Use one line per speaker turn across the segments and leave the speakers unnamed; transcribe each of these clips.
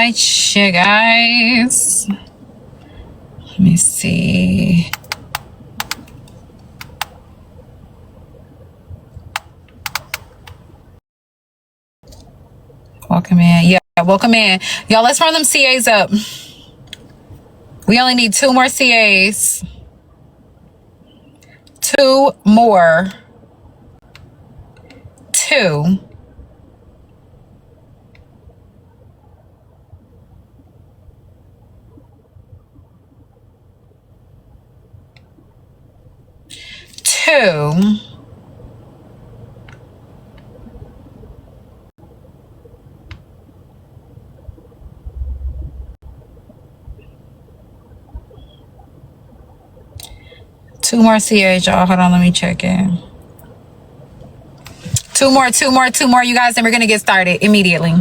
right, you guys. Let me see. Welcome in. Yeah, welcome in. Y'all, let's run them CAs up. We only need 2 more CAs. 2 more. 2. Two more CAs, y'all. Hold on, let me check in. 2 more, you guys, and we're gonna get started immediately.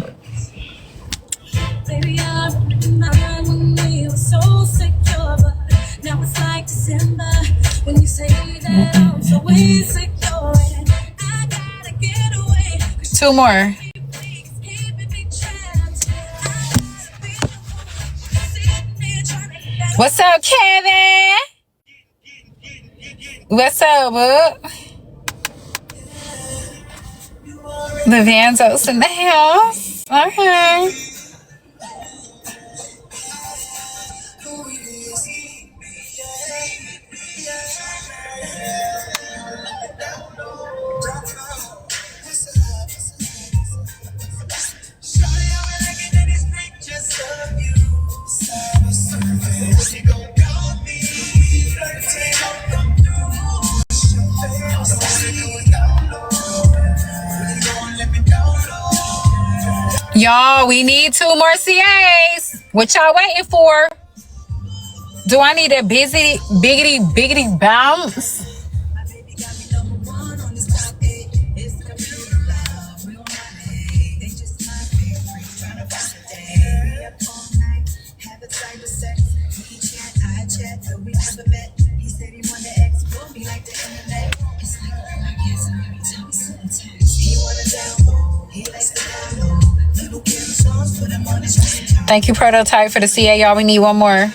Baby, I remember when we were so secure, but now it's like December when you say that I'm so insecure and I gotta get away. 2 more. What's up, Kevin? What's up, bud? The Vanzos in the house. Okay. Y'all, we need 2 more CAs. What y'all waiting for? Do I need a biggity bounce? Thank you, Prototype, for the CA, y'all. We need 1 more.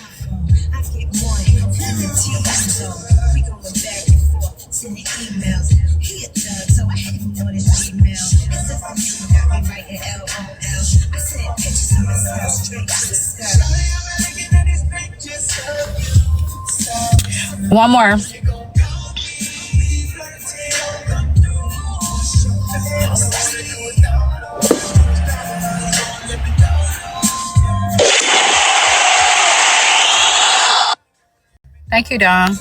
One more. Thank you, Dom.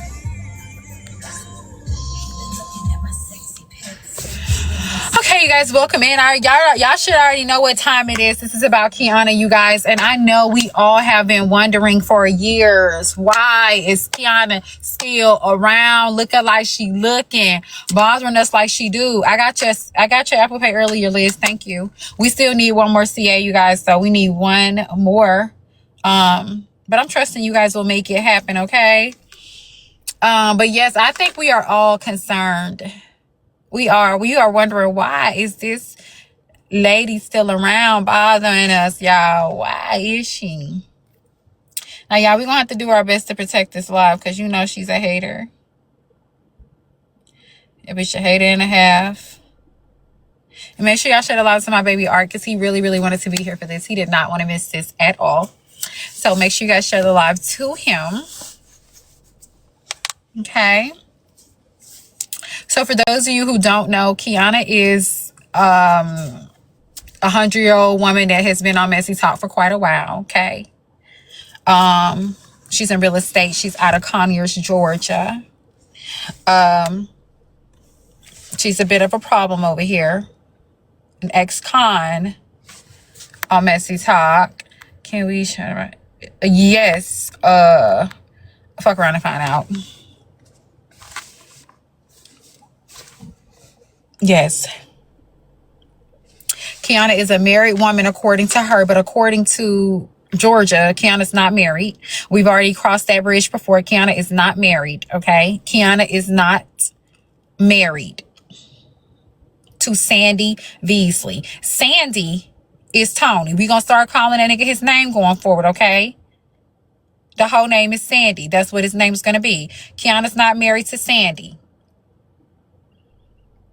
Okay, you guys, welcome in. Y'all should already know what time it is. This is about Keyona, you guys. And I know we all have been wondering for years, why is Keyona still around, looking like she looking, bothering us like she do? I got your Apple Pay earlier, Liz. Thank you. We still need 1 more CA, you guys. So we need 1 more. But I'm trusting you guys will make it happen, okay? But yes, I think we are all concerned. We are wondering, why is this lady still around bothering us, y'all? Why is she? Now, y'all, we're gonna have to do our best to protect this live, because you know she's a hater. It was a hater and a half. And make sure y'all share the live to my baby Art, because he really, really wanted to be here for this. He did not want to miss this at all. So make sure you guys share the live to him. Okay. So for those of you who don't know, Keyona is a 100-year-old woman that has been on Messy Talk for quite a while. Okay. She's in real estate. She's out of Conyers, Georgia. She's a bit of a problem over here. An ex-con on Messy Talk. Can we share? Yes. Fuck around and find out. Yes. Keyona is a married woman according to her, but according to Georgia, Keyona's not married. We've already crossed that bridge before. Keyona is not married, okay? Keyona is not married to Sandy Beasley. Sandy is Tony. We gonna start calling that nigga his name going forward, okay? The whole name is Sandy. That's what his name is gonna be. Keyona's not married to Sandy.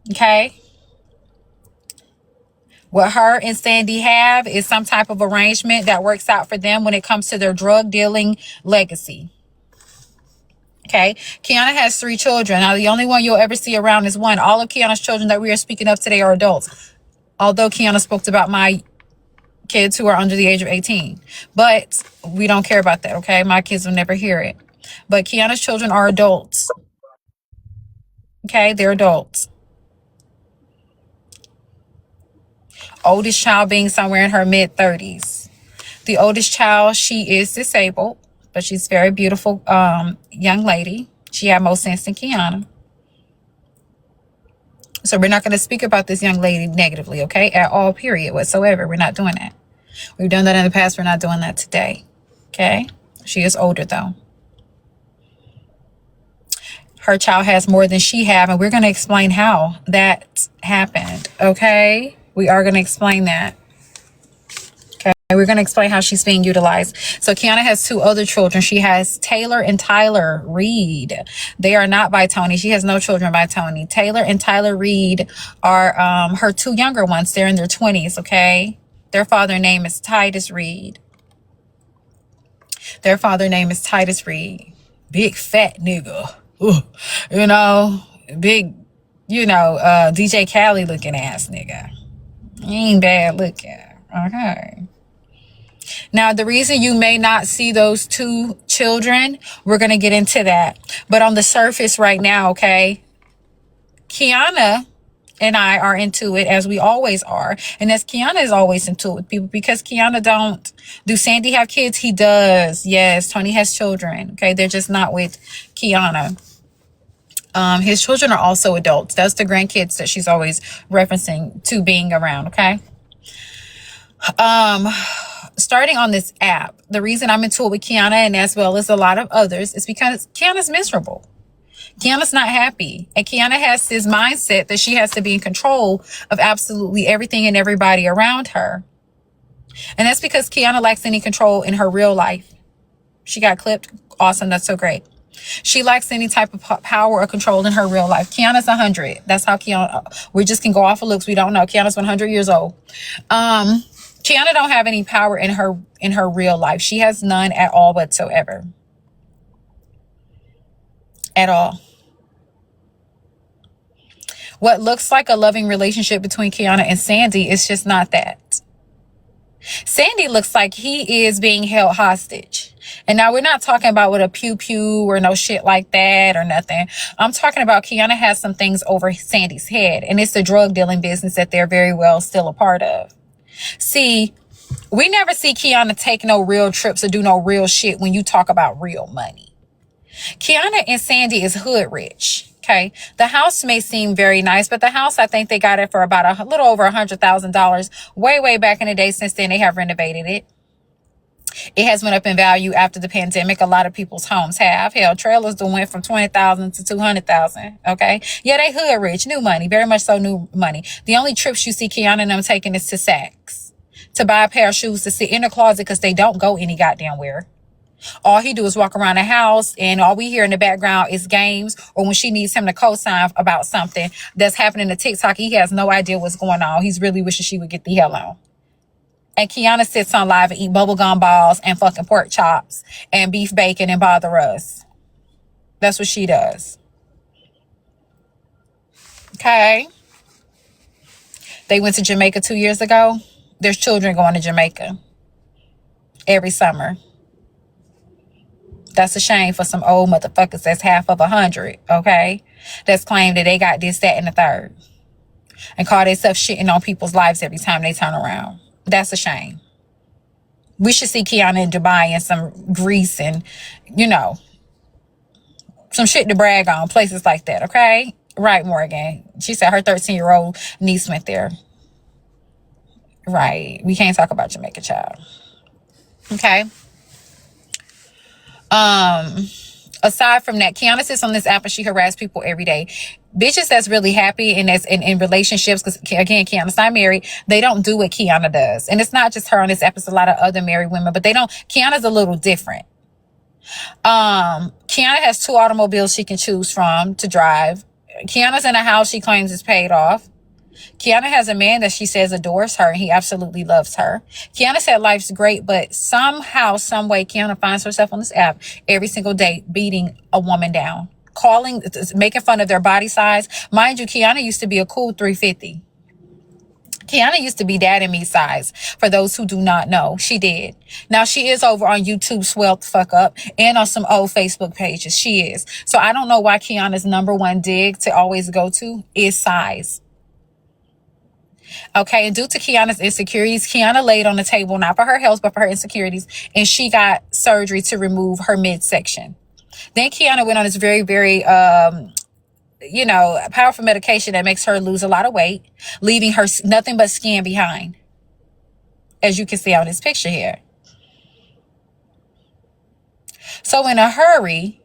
Okay? What her and Sandy have is some type of arrangement that works out for them when it comes to their drug dealing legacy. Okay, Keyona has 3 children. Now, the only one you'll ever see around is one. All of Keyona's children that we are speaking of today are adults. Although Keyona spoke about my kids who are under the age of 18. But we don't care about that, okay? My kids will never hear it. But Keyona's children are adults. Okay, they're adults. Oldest child being somewhere in her mid-30s. The oldest child, she is disabled, but she's a very beautiful young lady. She had more sense than Keyona. So we're not going to speak about this young lady negatively, okay? At all, period, whatsoever. We're not doing that. We've done that in the past. We're not doing that today, okay? She is older, though. Her child has more than she have, and we're going to explain how that happened, okay? We are going to explain that. Okay, we're going to explain how she's being utilized. So Keyona has 2 other children. She has Taylor and Tyler Reed. They are not by Tony. She has no children by Tony. Taylor and Tyler Reed are her 2 younger ones. They're in their 20s, okay? Their father name is Titus Reed. Their father name is Titus Reed. Big fat nigga. Ooh, you know, big, you know, DJ Khaled looking ass nigga. He ain't bad looking. Okay. Now, the reason you may not see those 2 children, we're going to get into that. But on the surface right now, okay, Keyona and I are into it, as we always are. And as Keyona is always into it with people, because Keyona don't. Do Sandy have kids? He does. Yes, Tony has children. Okay, they're just not with Keyona. His children are also adults. That's the grandkids that she's always referencing to being around, okay? Starting on this app, the reason I'm into it with Keyona and as well as a lot of others is because Keyona's miserable. Keyona's not happy. And Keyona has this mindset that she has to be in control of absolutely everything and everybody around her. And that's because Keyona lacks any control in her real life. She got clipped. Awesome. That's so great. She lacks any type of power or control in her real life. Keyona's 100. That's how Keyona, we just can go off of looks. We don't know. Keyona's 100 years old. Keyona don't have any power in her real life. She has none at all whatsoever. At all. What looks like a loving relationship between Keyona and Sandy is just not that. Sandy looks like he is being held hostage. And now we're not talking about with a pew-pew or no shit like that or nothing. I'm talking about Keyona has some things over Sandy's head. And it's the drug dealing business that they're very well still a part of. See, we never see Keyona take no real trips or do no real shit when you talk about real money. Keyona and Sandy is hood rich. Okay, the house may seem very nice, but the house, I think they got it for about a little over $100,000 way back in the day. Since then, they have renovated it. It has went up in value after the pandemic. A lot of people's homes have. Hell, trailers went from $20,000 to $200,000. Okay, yeah, they hood rich, new money, very much so new money. The only trips you see Keyona and them taking is to Saks to buy a pair of shoes to sit in the closet because they don't go any goddamn where. All he do is walk around the house, and all we hear in the background is games, or when she needs him to co-sign about something that's happening to TikTok, he has no idea what's going on. He's really wishing she would get the hell on. And Keyona sits on live and eat bubblegum balls and fucking pork chops and beef bacon and bother us. That's what she does. Okay. They went to Jamaica 2 years ago. There's children going to Jamaica every summer. That's a shame for some old motherfuckers that's half of 100, okay? That's claimed that they got this, that, and the third. And call themselves shitting on people's lives every time they turn around. That's a shame. We should see Keyona in Dubai and some Greece and, you know, some shit to brag on. Places like that, okay? Right, Morgan. She said her 13-year-old niece went there. Right. We can't talk about Jamaica, child. Okay? Aside from that, Keyona sits on this app and she harasses people every day. Bitches that's really happy and that's in relationships, because again, Keyona's not married, they don't do what Keyona does. And it's not just her on this episode, a lot of other married women, but they don't. Keyona's a little different. Keyona has 2 automobiles she can choose from to drive. Keyona's in a house she claims is paid off. Keyona has a man that she says adores her, and he absolutely loves her. Keyona said life's great, but somehow, some way, Keyona finds herself on this app every single day beating a woman down, calling, making fun of their body size. Mind you, Keyona used to be a cool 350. Keyona used to be dad and me size. For those who do not know, she did. Now she is over on YouTube, swell the fuck up, and on some old Facebook pages. She is. So I don't know why Keyona's #1 dig to always go to is size. Okay, and due to Keyona's insecurities, Keyona laid on the table, not for her health, but for her insecurities, and she got surgery to remove her midsection. Then Keyona went on this very, very, powerful medication that makes her lose a lot of weight, leaving her nothing but skin behind, as you can see on this picture here. So in a hurry,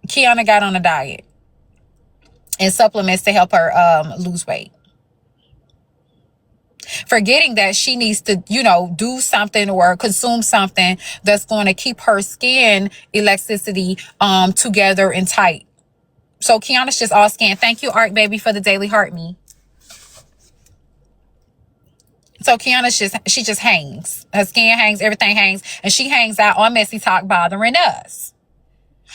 Keyona got on a diet and supplements to help her lose weight, forgetting that she needs to, do something or consume something that's going to keep her skin elasticity together and tight. So Keyona's just all skin. Thank you, Art Baby, for the daily heart me. So Keyona's she just hangs. Her skin hangs, everything hangs, and she hangs out on Messy Talk bothering us,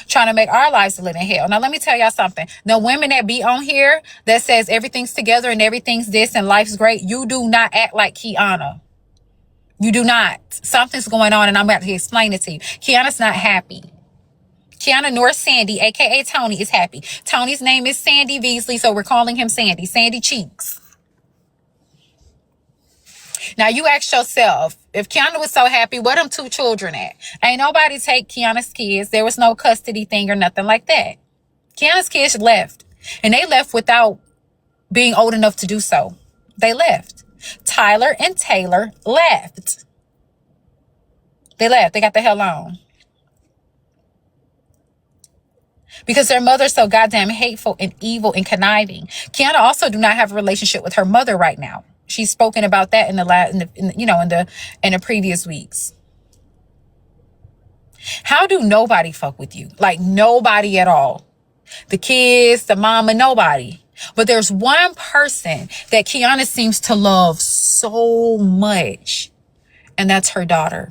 trying to make our lives a living hell. Now, let me tell y'all something. The women that be on here that says everything's together and everything's this and life's great, you do not act like Keyona. You do not. Something's going on, and I'm about to explain it to you. Keyona's not happy. Keyona nor Sandy, a.k.a. Tony, is happy. Tony's name is Sandy Beasley, so we're calling him Sandy. Sandy Cheeks. Now, you ask yourself, if Keyona was so happy, where them 2 children at? Ain't nobody take Keyona's kids. There was no custody thing or nothing like that. Keyona's kids left, and they left without being old enough to do so. They left. Tyler and Taylor left. They left. They got the hell on. Because their mother's so goddamn hateful and evil and conniving. Keyona also do not have a relationship with her mother right now. She's spoken about that in the previous weeks. How do nobody fuck with you? Like nobody at all. The kids, the mama, nobody. But there's one person that Keyona seems to love so much, and that's her daughter,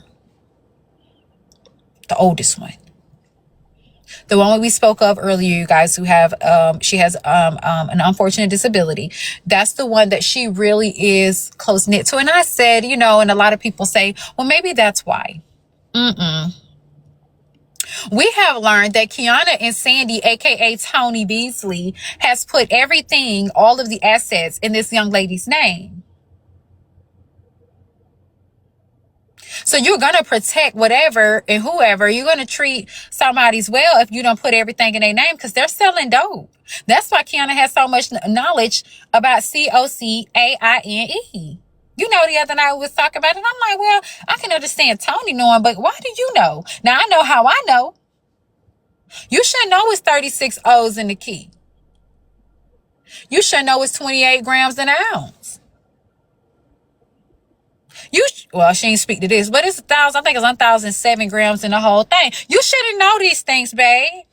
the oldest one. The one we spoke of earlier, you guys, who have, she has an unfortunate disability. That's the one that she really is close knit to. And I said, and a lot of people say, well, maybe that's why. We have learned that Keyona and Sandy, a.k.a. Tony Beasley, has put everything, all of the assets in this young lady's name. So you're going to protect whatever and whoever. You're going to treat somebody's well if you don't put everything in their name, because they're selling dope. That's why Keyona has so much knowledge about COCAINE. The other night we was talking about it. And I'm like, well, I can understand Tony knowing, but why do you know? Now, I know how I know. You should know it's 36 O's in the key. You should know it's 28 grams in an ounce. Well, she ain't speak to this, but it's 1,000. I think it's 1,007 grams in the whole thing. You shouldn't know these things, babe.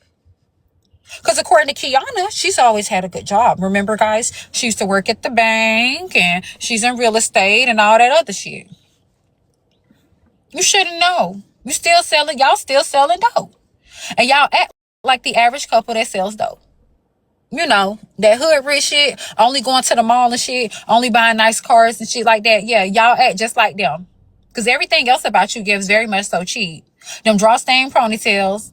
Because according to Keyona, she's always had a good job. Remember, guys, she used to work at the bank, and she's in real estate and all that other shit. You shouldn't know. Y'all still selling dope. And y'all act like the average couple that sells dope. That hood rich shit, only going to the mall and shit, only buying nice cars and shit like that. Yeah, y'all act just like them. Because everything else about you gives very much so cheap. Them drawstring ponytails,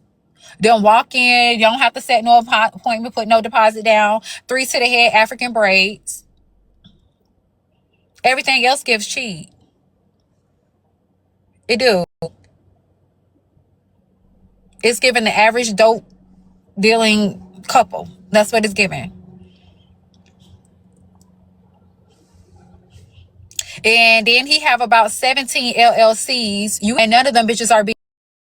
them walk in, you don't have to set no appointment, put no deposit down, 3 to the head African braids. Everything else gives cheap. It do. It's giving the average dope dealing couple. That's what it's giving. And then he have about 17 LLCs. And none of them bitches are being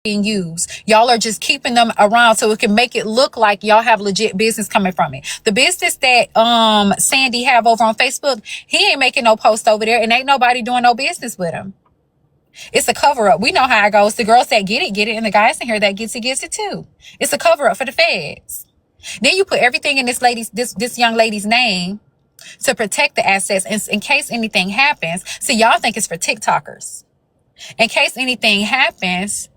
used. Y'all are just keeping them around so it can make it look like y'all have legit business coming from it. The business that Sandy have over on Facebook, he ain't making no post over there, and ain't nobody doing no business with him. It's a cover-up. We know how it goes. The girls that get it, and the guys in here that gets it too. It's a cover-up for the feds. Then you put everything in this young lady's name to protect the assets in case anything happens. See, y'all think it's for TikTokers. In case anything happens,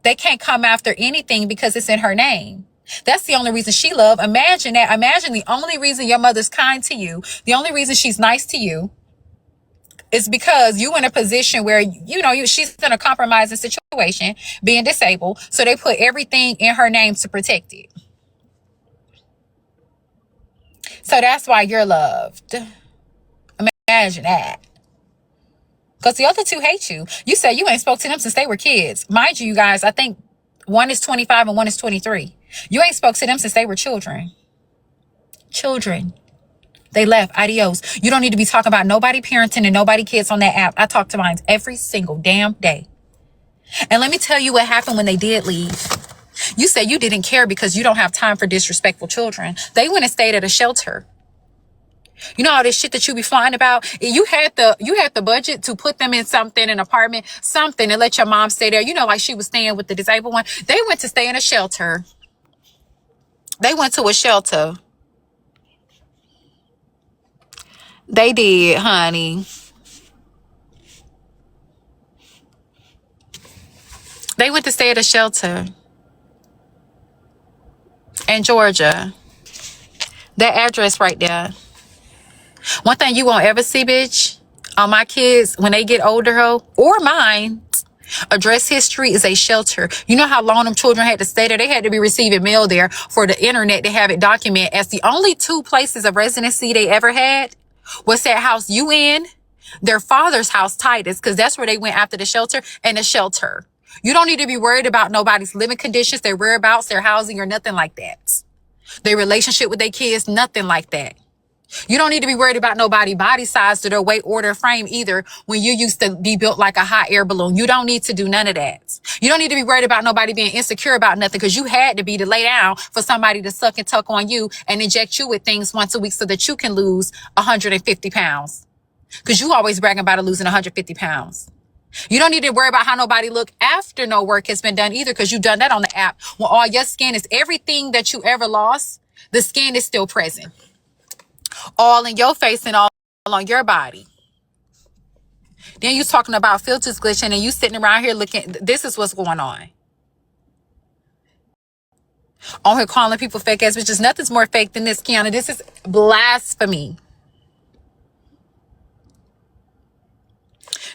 they can't come after anything because it's in her name. That's the only reason she loved. Imagine that. Imagine the only reason your mother's kind to you, the only reason she's nice to you, is because you in a position where, she's in a compromising situation, being disabled. So they put everything in her name to protect it. So that's why you're loved. Imagine that. Because the other two hate you. You said you ain't spoke to them since they were kids. Mind you, guys, I think one is 25 and one is 23. You ain't spoke to them since they were children. Children. They left. Adios. You don't need to be talking about nobody parenting and nobody kids on that app. I talk to mine every single damn day. And let me tell you what happened when they did leave. You said you didn't care because you don't have time for disrespectful children. They went and stayed at a shelter. You know all this shit that you be flying about? You had the budget to put them in something, an apartment, something, and let your mom stay there. Like she was staying with the disabled one. They went to stay in a shelter. They went to a shelter. They did, honey. They went to stay at a shelter in Georgia. That address right there. One thing you won't ever see, bitch, on my kids when they get older, or mine, address history is a shelter. You know how long them children had to stay there? They had to be receiving mail there for the internet to have it documented. As the only two places of residency they ever had was that house you in, their father's house, Titus, because that's where they went after the shelter, and the shelter. You don't need to be worried about nobody's living conditions, their whereabouts, their housing, or nothing like that. Their relationship with their kids, nothing like that. You don't need to be worried about nobody body size or their weight or their frame either when you used to be built like a hot air balloon. You don't need to do none of that. You don't need to be worried about nobody being insecure about nothing because you had to be to lay down for somebody to suck and tuck on you and inject you with things once a week so that you can lose 150 pounds. Because you always bragging about losing 150 pounds. You don't need to worry about how nobody look after no work has been done either because you've done that on the app. When all your skin is everything that you ever lost, the skin is still present. All in your face and all on your body. Then you talking about filters glitching and you sitting around here looking. This is what's going on. On here calling people fake ass bitches. Nothing's more fake than this, Keyona. This is blasphemy.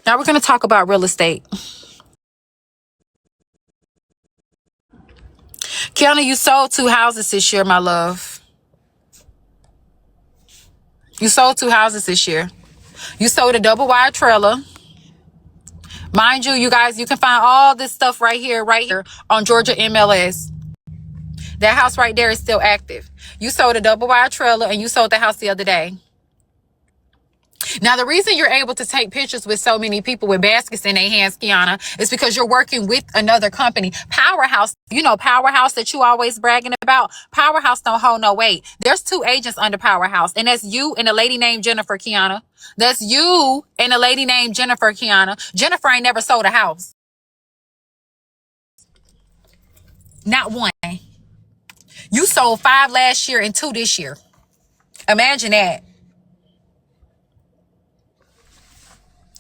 Now we're going to talk about real estate. Keyona, you sold 2 houses this year, my love. You sold 2 houses this year. You sold a double wide trailer. Mind you, you guys, you can find all this stuff right here on Georgia MLS. That house right there is still active. You sold a double wide trailer and you sold the house the other day. Now, the reason you're able to take pictures with so many people with baskets in their hands, Keyona, is because you're working with another company. Powerhouse, Powerhouse that you always bragging about. Powerhouse don't hold no weight. There's 2 agents under Powerhouse, and that's you and a lady named Jennifer, Keyona. That's you and a lady named Jennifer, Keyona. Jennifer ain't never sold a house. Not one. You sold 5 last year and 2 this year. Imagine that.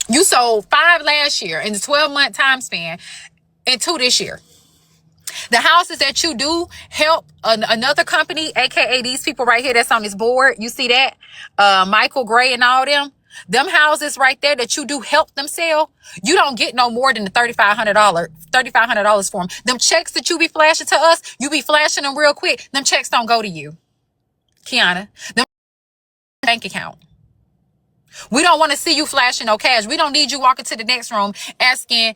You sold 5 last year in the 12-month time span and 2 this year. The houses that you do help another company, aka these people right here that's on this board. You see that? Michael Gray and all them. Them houses right there that you do help them sell. You don't get no more than the $3,500 for them. Them checks that you be flashing to us, you be flashing them real quick. Them checks don't go to you, Keyona. Them bank account. We don't want to see you flashing no cash. We don't need you walking to the next room asking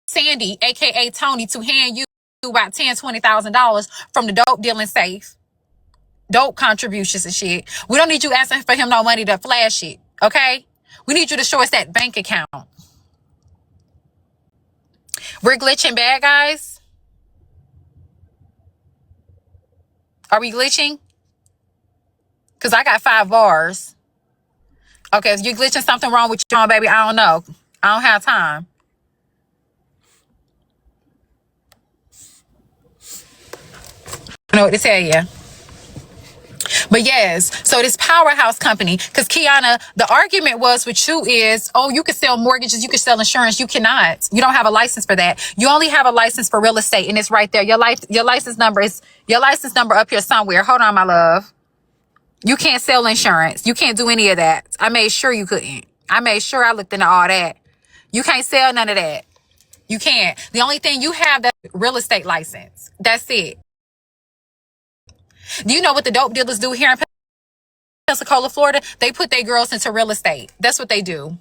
Sandy, aka Tony, to hand you about $10,000, $20,000 from the dope dealing safe, dope contributions and shit. We don't need you asking for him no money to flash it. Okay? We need you to show us that bank account. We're glitching bad, guys. Are we glitching? Because I got 5 bars. Okay, if you're glitching, something wrong with you, baby. I don't know. I don't have time. I know what to tell you. But yes, so this powerhouse company, because Keyona, the argument was with you is, oh, you can sell mortgages, you can sell insurance. You cannot. You don't have a license for that. You only have a license for real estate, and it's right there. Your license number up here somewhere. Hold on, my love. You can't sell insurance. You can't do any of that. I made sure you couldn't. I made sure I looked into all that. You can't sell none of that. You can't. The only thing you have that real estate license. That's it. Do you know what the dope dealers do here in Pensacola, Florida? They put their girls into real estate. That's what they do.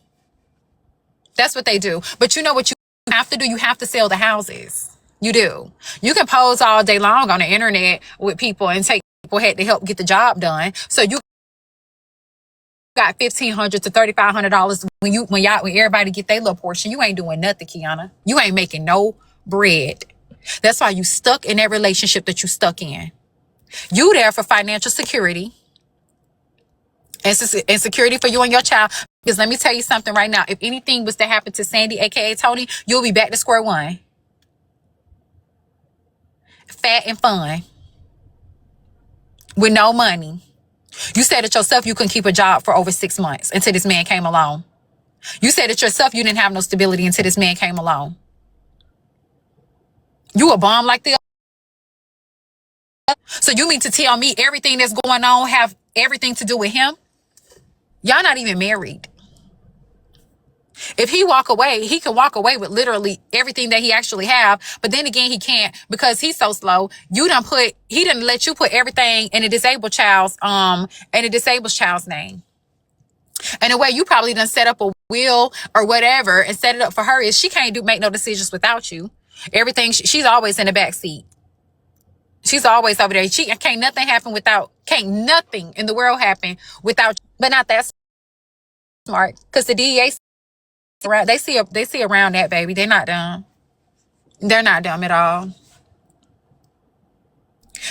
That's what they do. But you know what you have to do? You have to sell the houses. You do. You can pose all day long on the internet with people and take people head to help get the job done. So you got $1,500 to $3,500 when everybody get their little portion. You ain't doing nothing, Keyona. You ain't making no bread. That's why you stuck in that relationship that you stuck in. You there for financial security and security for you and your child. Because let me tell you something right now. If anything was to happen to Sandy, aka Tony, you'll be back to square one. Fat and fun. With no money. You said it yourself you couldn't keep a job for over 6 months until this man came along. You said it yourself you didn't have no stability until this man came along. You a bomb like the. So you mean to tell me everything that's going on have everything to do with him? Y'all not even married. If he walk away, he can walk away with literally everything that he actually have. But then again, he can't because he's so slow. He didn't let you put everything in a disabled child's name. And the way you probably done set up a will or whatever and set it up for her is she can't make no decisions without you. Everything, she's always in the back seat. She's always over there. Can't nothing in the world happen without, but not that smart. Because the DEA around, they see around that, baby. They're not dumb. They're not dumb at all.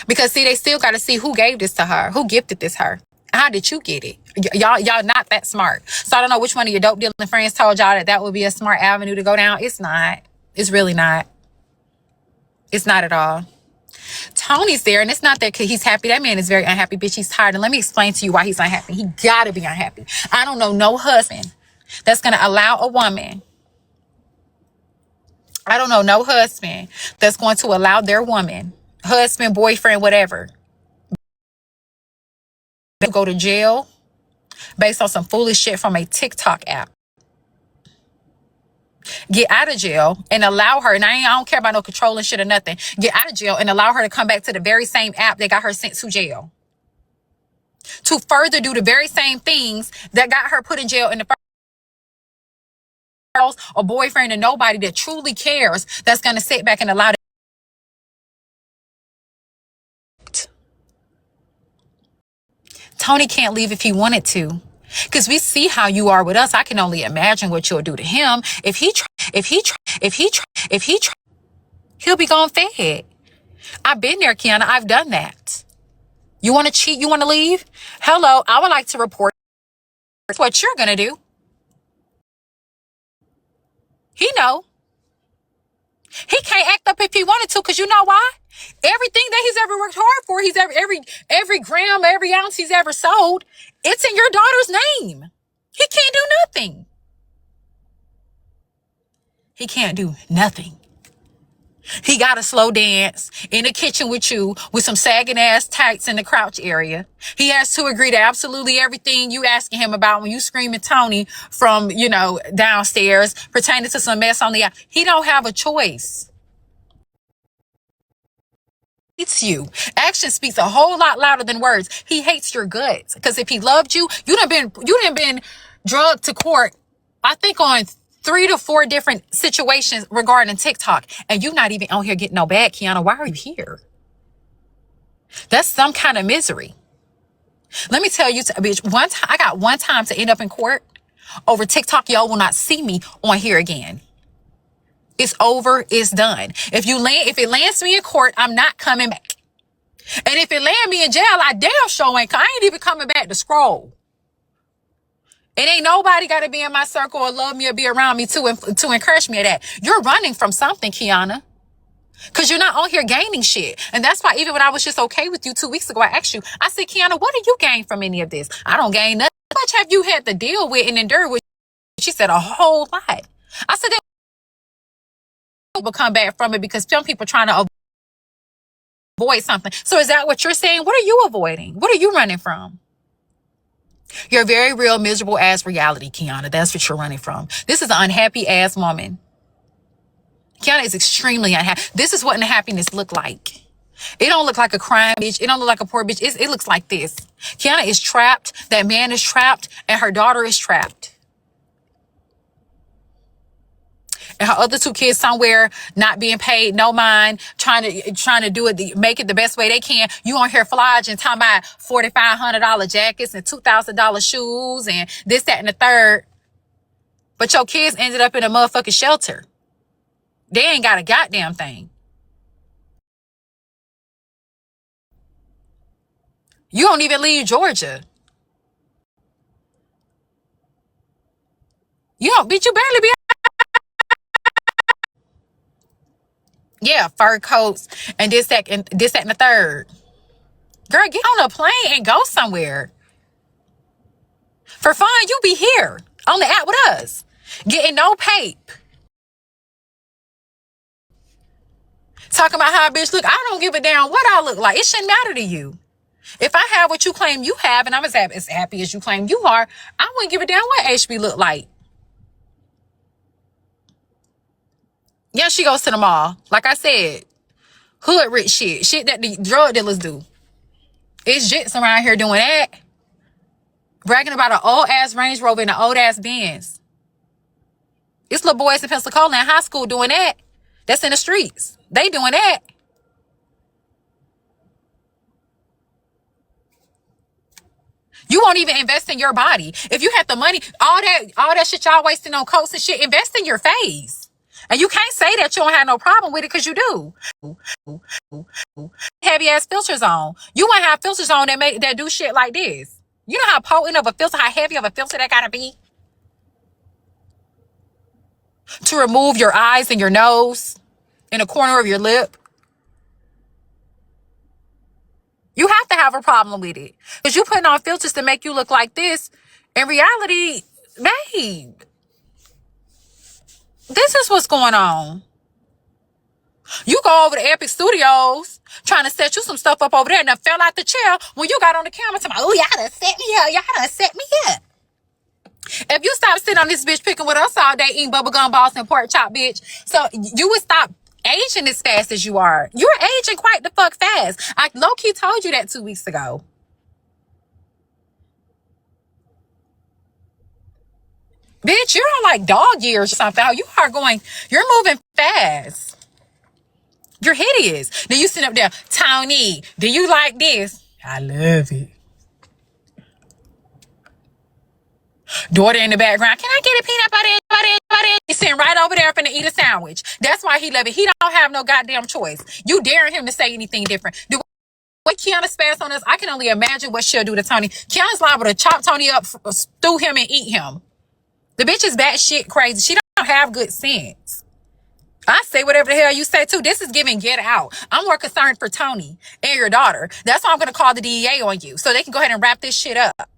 Because see, they still got to see who gave this to her, who gifted this her. How did you get it? Y'all not that smart. So I don't know which one of your dope dealing friends told y'all that would be a smart avenue to go down. It's not. It's really not. It's not at all. Tony's there, and it's not that he's happy. That man is very unhappy, bitch. He's tired. And let me explain to you why he's unhappy. He gotta be unhappy. I don't know no husband that's gonna allow a woman. I don't know no husband that's going to allow their woman, husband, boyfriend, whatever, to go to jail based on some foolish shit from a TikTok app. Get out of jail and allow her, and I don't care about no controlling shit or nothing. Get out of jail and allow her to come back to the very same app that got her sent to jail. To further do the very same things that got her put in jail in the first, or boyfriend or nobody that truly cares that's going to sit back and allow it. Tony can't leave if he wanted to. Because we see how you are with us. I can only imagine what you'll do to him. He'll be gone fed. I've been there, Keyona. I've done that. You want to cheat? You want to leave? Hello, I would like to report what you're going to do. He know. He can't act up if he wanted to, because you know why? Everything that he's ever worked hard for, he's every gram, every ounce he's ever sold, it's in your daughter's name. He can't do nothing. He can't do nothing. He got a slow dance in the kitchen with you with some sagging ass tights in the crouch area. He has to agree to absolutely everything you asking him about when you screaming Tony from, downstairs pertaining to some mess on the app. He don't have a choice. Hates you. Action speaks a whole lot louder than words. He hates your guts. Because if he loved you, you done been drugged to court, I think on 3 to 4 different situations regarding TikTok. And you not even on here getting no bag, Keyona. Why are you here? That's some kind of misery. Let me tell you, bitch, I got one time to end up in court over TikTok. Y'all will not see me on here again. It's over. It's done. If it lands me in court, I'm not coming back. And if it land me in jail, I damn sure ain't. I ain't even coming back to scroll. It ain't nobody got to be in my circle or love me or be around me to encourage me of that. You're running from something, Keyona. Because you're not on here gaining shit. And that's why even when I was just okay with you 2 weeks ago, I asked you, I said, Keyona, what do you gain from any of this? I don't gain nothing. How much have you had to deal with and endure with? She said, a whole lot. I said, will come back from it because some people trying to avoid something. So is that what you're saying? What are you avoiding? What are you running from? You're a very real, miserable ass reality, Keyona. That's what you're running from. This is an unhappy ass woman. Keyona is extremely unhappy. This is what unhappiness look like. It don't look like a crying bitch. It don't look like a poor bitch. It looks like this. Keyona is trapped. That man is trapped. And her daughter is trapped. And her other 2 kids somewhere not being paid, no mind, trying to do it, make it the best way they can. You on here flogging, talking about $4,500 jackets and $2,000 shoes and this, that, and the third. But your kids ended up in a motherfucking shelter. They ain't got a goddamn thing. You don't even leave Georgia. You don't, bitch, you barely be. Yeah, fur coats and this, that, and the third. Girl, get on a plane and go somewhere. For fun, you be here on the app with us. Getting no pape. Talking about how a bitch look. I don't give a damn what I look like. It shouldn't matter to you. If I have what you claim you have, and I'm as happy as you claim you are, I wouldn't give a damn what HB look like. Yeah, she goes to the mall. Like I said, hood rich shit. Shit that the drug dealers do. It's jits around here doing that. Bragging about an old ass Range Rover and an old ass Benz. It's little boys in Pensacola in high school doing that. That's in the streets. They doing that. You won't even invest in your body. If you had the money, all that shit y'all wasting on coats and shit, invest in your face. And you can't say that you don't have no problem with it because you do. Heavy ass filters on. You won't have filters on that do shit like this. You know how potent of a filter, how heavy of a filter that gotta be? To remove your eyes and your nose in the corner of your lip. You have to have a problem with it. Because you putting on filters to make you look like this. In reality, babe, this is what's going on. You go over to Epic Studios trying to set you some stuff up over there and then fell out the chair when you got on the camera talking about, oh, y'all done set me up. Y'all done set me up. If you stop sitting on this bitch picking with us all day eating bubblegum balls and pork chop, bitch, so you would stop aging as fast as you are. You're aging quite the fuck fast. I low-key told you that 2 weeks ago. Bitch, you're on like dog years or something. You're moving fast. You're hideous. Then you sit up there, Tony, do you like this? I love it. Daughter in the background, can I get a peanut butter? He's sitting right over there finna eat a sandwich. That's why he love it. He don't have no goddamn choice. You daring him to say anything different. What Keyona spaz on us, I can only imagine what she'll do to Tony. Keyona's liable to chop Tony up, stew him, and eat him. The bitch is batshit crazy. She don't have good sense. I say whatever the hell you say too. This is giving get out. I'm more concerned for Tony and your daughter. That's why I'm going to call the DEA on you so they can go ahead and wrap this shit up.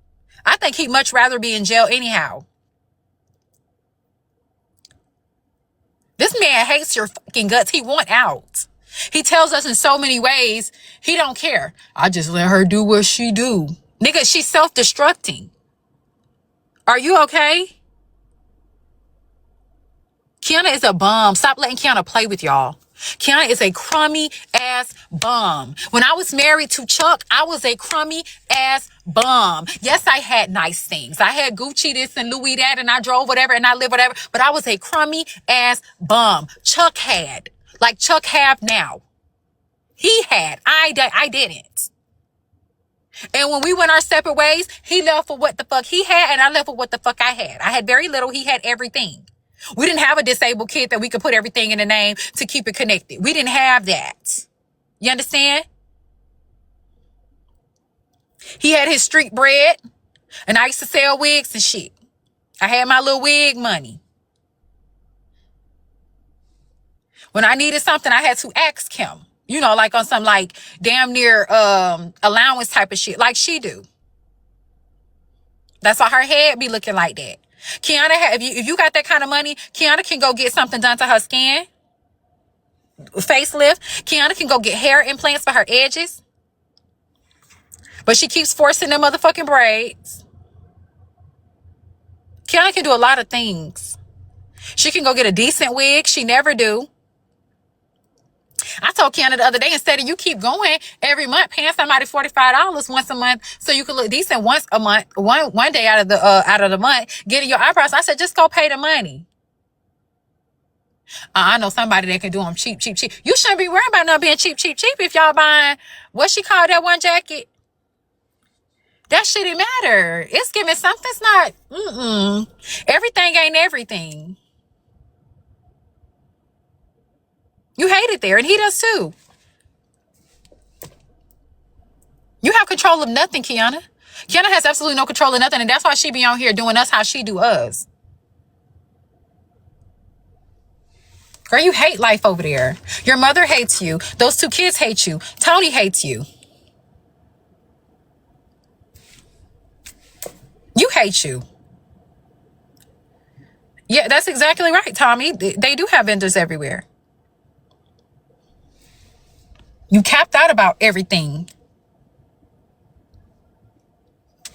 I think he'd much rather be in jail anyhow. This man hates your fucking guts. He want out. He tells us in so many ways he don't care. I just let her do what she do. Nigga, she's self-destructing. Are you okay? Keyona is a bum. Stop letting Keyona play with y'all. Keyona is a crummy ass bum. When I was married to Chuck, I was a crummy ass bum. Yes, I had nice things. I had Gucci this and Louis that, and I drove whatever and I lived whatever, but I was a crummy ass bum. Chuck had, like Chuck have now. He had. I didn't. And when we went our separate ways, he left for what the fuck he had, and I left for what the fuck I had. I had very little. He had everything. We didn't have a disabled kid that we could put everything in the name to keep it connected. We didn't have that. You understand? He had his street bread, and I used to sell wigs and shit. I had my little wig money. When I needed something, I had to ask him. You know, like on some like damn near allowance type of shit, like she do. That's why her head be looking like that. Keyona, if you got that kind of money, Keyona can go get something done to her skin. Facelift. Keyona can go get hair implants for her edges. But she keeps forcing them motherfucking braids. Keyona can do a lot of things. She can go get a decent wig. She never do. I told Keyona the other day, instead of you keep going every month paying somebody $45 once a month so you can look decent once a month, one day out of the month, getting your eyebrows. I said, just go pay the money. I know somebody that can do them cheap. You shouldn't be worrying about not being cheap if y'all buying, what she called that one jacket? That shit didn't matter. It's giving something's not, everything ain't everything. You hate it there, and he does too. You have control of nothing, Keyona. Keyona has absolutely no control of nothing, and that's why she be on here doing us how she do us. Girl, you hate life over there. Your mother hates you. Those two kids hate you. Tony hates you. You hate you. Yeah, that's exactly right, Tommy. They do have vendors everywhere. You capped out about everything.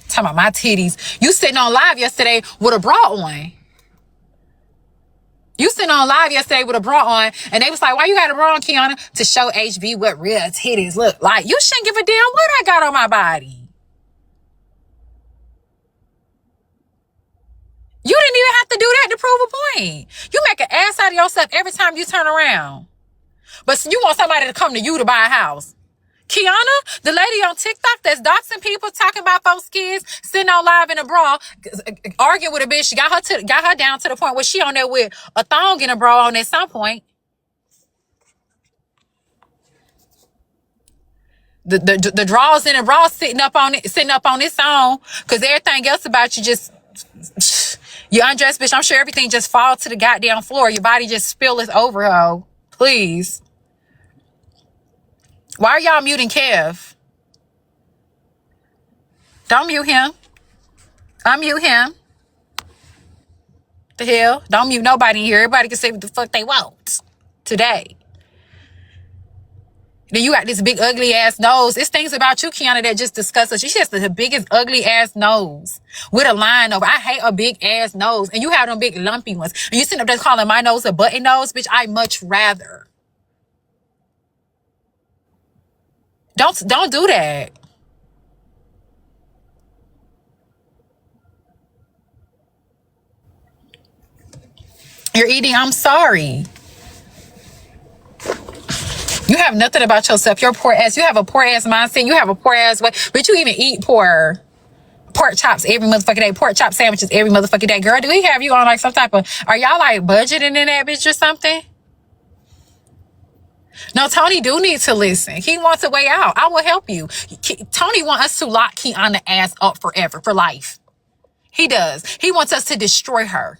Talking about my titties. You sitting on live yesterday with a bra on. You sitting on live yesterday with a bra on, and they was like, why you got a bra on, Keyona? To show HB what real titties look like. You shouldn't give a damn what I got on my body. You didn't even have to do that to prove a point. You make an ass out of yourself every time you turn around. But you want somebody to come to you to buy a house. Keyona, the lady on TikTok that's doxing people, talking about folks' kids, sitting on live in a bra, arguing with a bitch, got her down to the point where she on there with a thong and a bra on at some point. The drawers in the bra sitting up on its own, because everything else about you just, you undressed bitch. I'm sure everything just falls to the goddamn floor. Your body just spill its over, ho. Please. Why are y'all muting Kev? Don't mute him. Unmute him. The hell? Don't mute nobody in here. Everybody can say what the fuck they want today. Then you got this big ugly ass nose. It's things about you, Keyona, that just disgust us. She has the biggest ugly ass nose with a line over. I hate a big ass nose. And you have them big lumpy ones. And you sitting up there calling my nose a button nose, bitch. I much rather. Don't do that. You're eating. I'm sorry. You have nothing about yourself. You're poor ass. You have a poor ass mindset. You have a poor ass way. But you even eat poor. Pork chops every motherfucking day. Pork chop sandwiches every motherfucking day. Girl, do we have you on like some type of... Are y'all like budgeting in that bitch or something? No, Tony do need to listen. He wants a way out. I will help you. Tony wants us to lock Keyona ass up forever, for life. He does. He wants us to destroy her.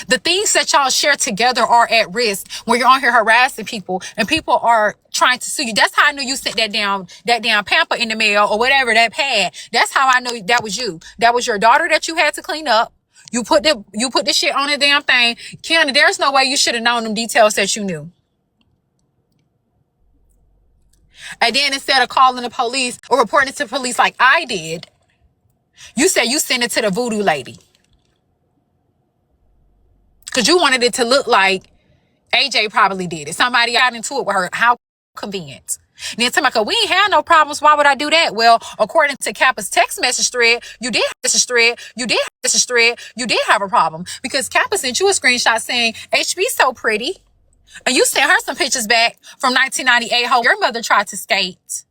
The things that y'all share together are at risk when you're on here harassing people and people are trying to sue you. That's how I knew you sent that damn pamper in the mail or whatever, that pad. That's how I know that was you. That was your daughter that you had to clean up. You put the shit on the damn thing. Keyona, there's no way you should have known them details that you knew. And then instead of calling the police or reporting it to police like I did, you said you sent it to the voodoo lady. Because you wanted it to look like AJ probably did it. Somebody got into it with her. How convenient. And then tell me, we ain't had no problems. Why would I do that? Well, according to Kappa's text message thread, you did have a problem. Because Kappa sent you a screenshot saying, HB's so pretty. And you sent her some pictures back from 1998. How your mother tried to skate.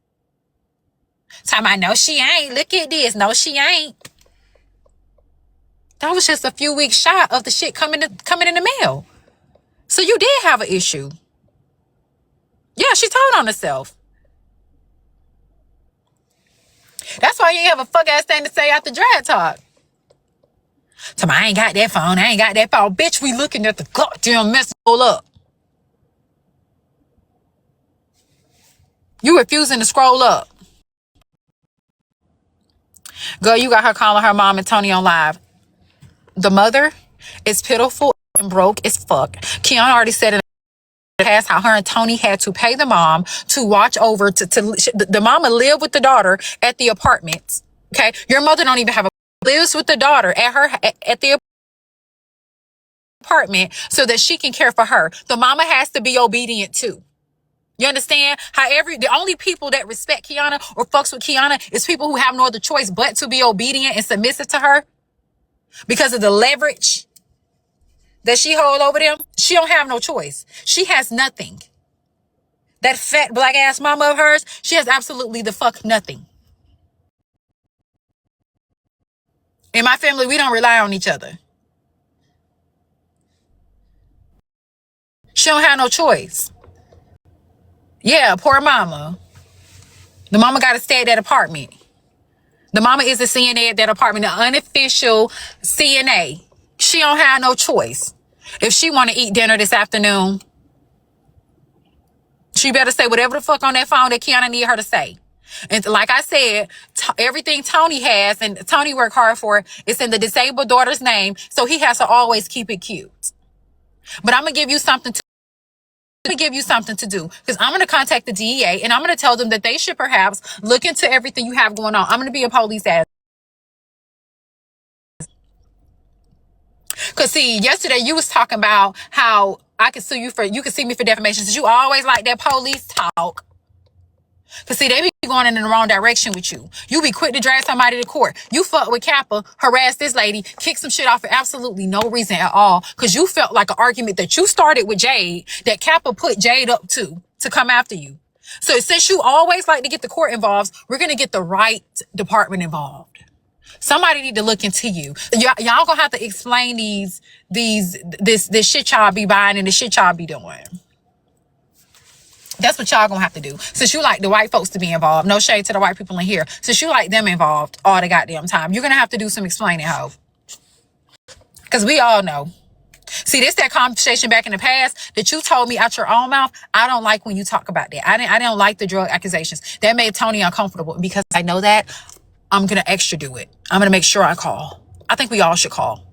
Talking about, no, she ain't. Look at this. No, she ain't. That was just a few weeks shy of the shit coming in the mail. So you did have an issue. Yeah, she told on herself. That's why you ain't have a fuck ass thing to say after Drag Talk. Tell me, I ain't got that phone. I ain't got that phone. Bitch, we looking at the goddamn mess all up. You refusing to scroll up. Girl, you got her calling her mom and Tony on live. The mother is pitiful and broke as fuck. Keyona already said in the past how her and Tony had to pay the mom to watch over the mama lived with the daughter at the apartment. Okay, your mother don't even have a lives with the daughter at the apartment so that she can care for her. The mama has to be obedient too. You understand? However, the only people that respect Keyona or fucks with Keyona is people who have no other choice but to be obedient and submissive to her because of the leverage that she hold over them. She don't have no choice. She has nothing. That fat black ass mama of hers, she has absolutely the fuck nothing. In my family, we don't rely on each other. She don't have no choice. Yeah, poor mama. The mama got to stay at that apartment. The mama is a CNA at that apartment, the unofficial CNA. She don't have no choice. If she want to eat dinner this afternoon, she better say whatever the fuck on that phone that Keyona need her to say. And like I said, everything Tony has, and Tony worked hard for, it's in the disabled daughter's name, so he has to always keep it cute. But I'm going to give you something to do, because I'm going to contact the DEA and I'm going to tell them that they should perhaps look into everything you have going on. I'm going to be a police ass. Because see, yesterday you was talking about how I could sue you you could sue me for defamation, since you always like that police talk. Because see, they be going in the wrong direction with you. You be quick to drag somebody to court. You fuck with Kappa, harass this lady, kick some shit off for absolutely no reason at all. Because you felt like an argument that you started with Jade, that Kappa put Jade up to come after you. So since you always like to get the court involved, we're going to get the right department involved. Somebody need to look into you. Y'all gonna have to explain this shit y'all be buying and the shit y'all be doing. That's what y'all gonna have to do. Since you like the white folks to be involved, no shade to the white people in here. Since you like them involved all the goddamn time, you're gonna have to do some explaining, ho. Because we all know. See, this that conversation back in the past that you told me out your own mouth. I don't like when you talk about that. I didn't like the drug accusations. That made Tony uncomfortable. Because I know that, I'm gonna extra do it. I'm gonna make sure I call. I think we all should call.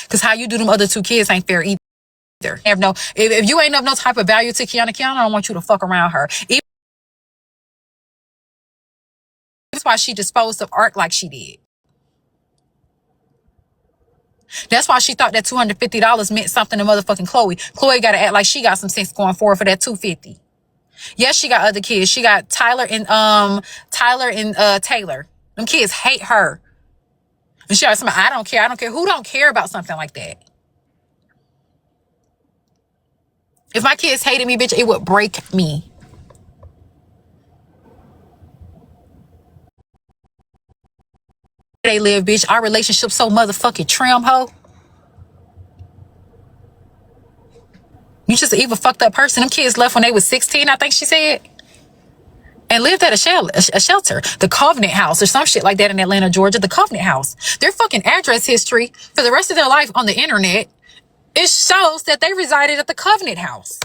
Because how you do them other two kids ain't fair either. If you ain't of no type of value to Keyona, I don't want you to fuck around her. Even that's why she disposed of art like she did. That's why she thought that $250 meant something to motherfucking Chloe. Chloe got to act like she got some sense going forward for that $250. Yes, she got other kids. She got Tyler and Taylor. Them kids hate her. And she got somebody, I don't care. Who don't care about something like that? If my kids hated me, bitch, it would break me. They live, bitch. Our relationship so motherfucking trim, ho. You just an evil fucked up person. Them kids left when they was 16, I think she said. And lived at a shelter. The Covenant House or some shit like that in Atlanta, Georgia. The Covenant House. Their fucking address history for the rest of their life on the internet, it shows that they resided at the Covenant House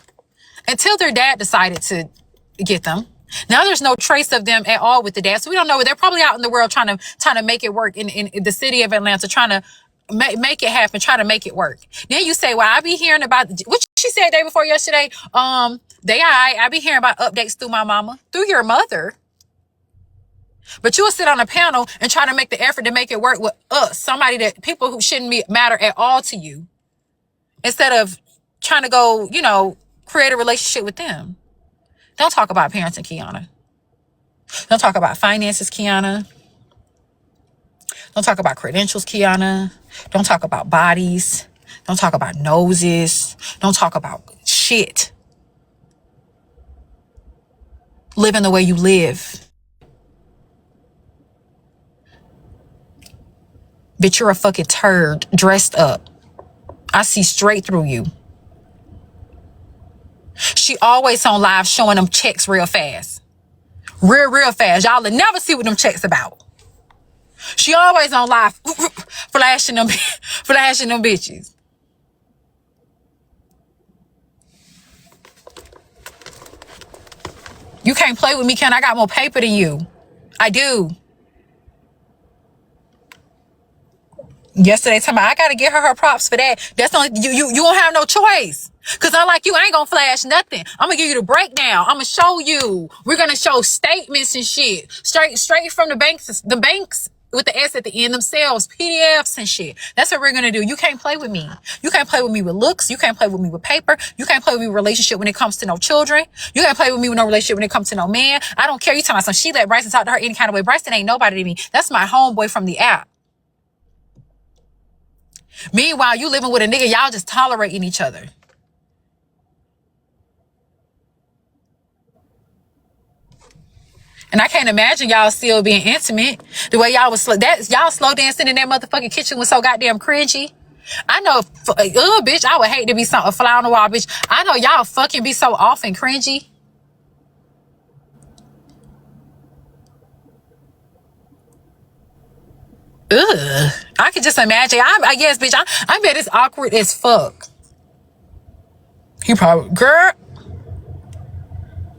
until their dad decided to get them. Now there's no trace of them at all with the dad. So we don't know. They're probably out in the world trying to make it work in the city of Atlanta, trying to make it happen, try to make it work. Then you say, well, I be hearing about what she said day before yesterday. I be hearing about updates through my mama, through your mother. But you will sit on a panel and try to make the effort to make it work with us, somebody that people who shouldn't matter at all to you, instead of trying to go, create a relationship with them. Don't talk about parenting, Keyona. Don't talk about finances, Keyona. Don't talk about credentials, Keyona. Don't talk about bodies. Don't talk about noses. Don't talk about shit. Living the way you live. Bitch, you're a fucking turd dressed up. I see straight through you. She always on live showing them checks real fast. Real fast. Y'all will never see what them checks about. She always on live flashing them bitches. You can't play with me, Ken. I got more paper than you. I do. Yesterday, talking about, I gotta get her props for that. That's only you don't have no choice. Cause unlike you, I ain't gonna flash nothing. I'm gonna give you the breakdown. I'm gonna show you. We're gonna show statements and shit. Straight from the banks with the S at the end themselves, PDFs and shit. That's what we're gonna do. You can't play with me. You can't play with me with looks. You can't play with me with paper. You can't play with me with relationship when it comes to no children. You can't play with me with no relationship when it comes to no man. I don't care. You talking about some she let Bryson talk to her any kind of way. Bryson ain't nobody to me. That's my homeboy from the app. Meanwhile, you living with a nigga, y'all just tolerating each other. And I can't imagine y'all still being intimate. The way y'all was y'all slow dancing in that motherfucking kitchen was so goddamn cringy. I know, bitch, I would hate to be a fly on the wall, bitch. I know y'all fucking be so off and cringy. Ugh. I could just imagine. I guess, bitch, I bet it's awkward as fuck. He probably, girl.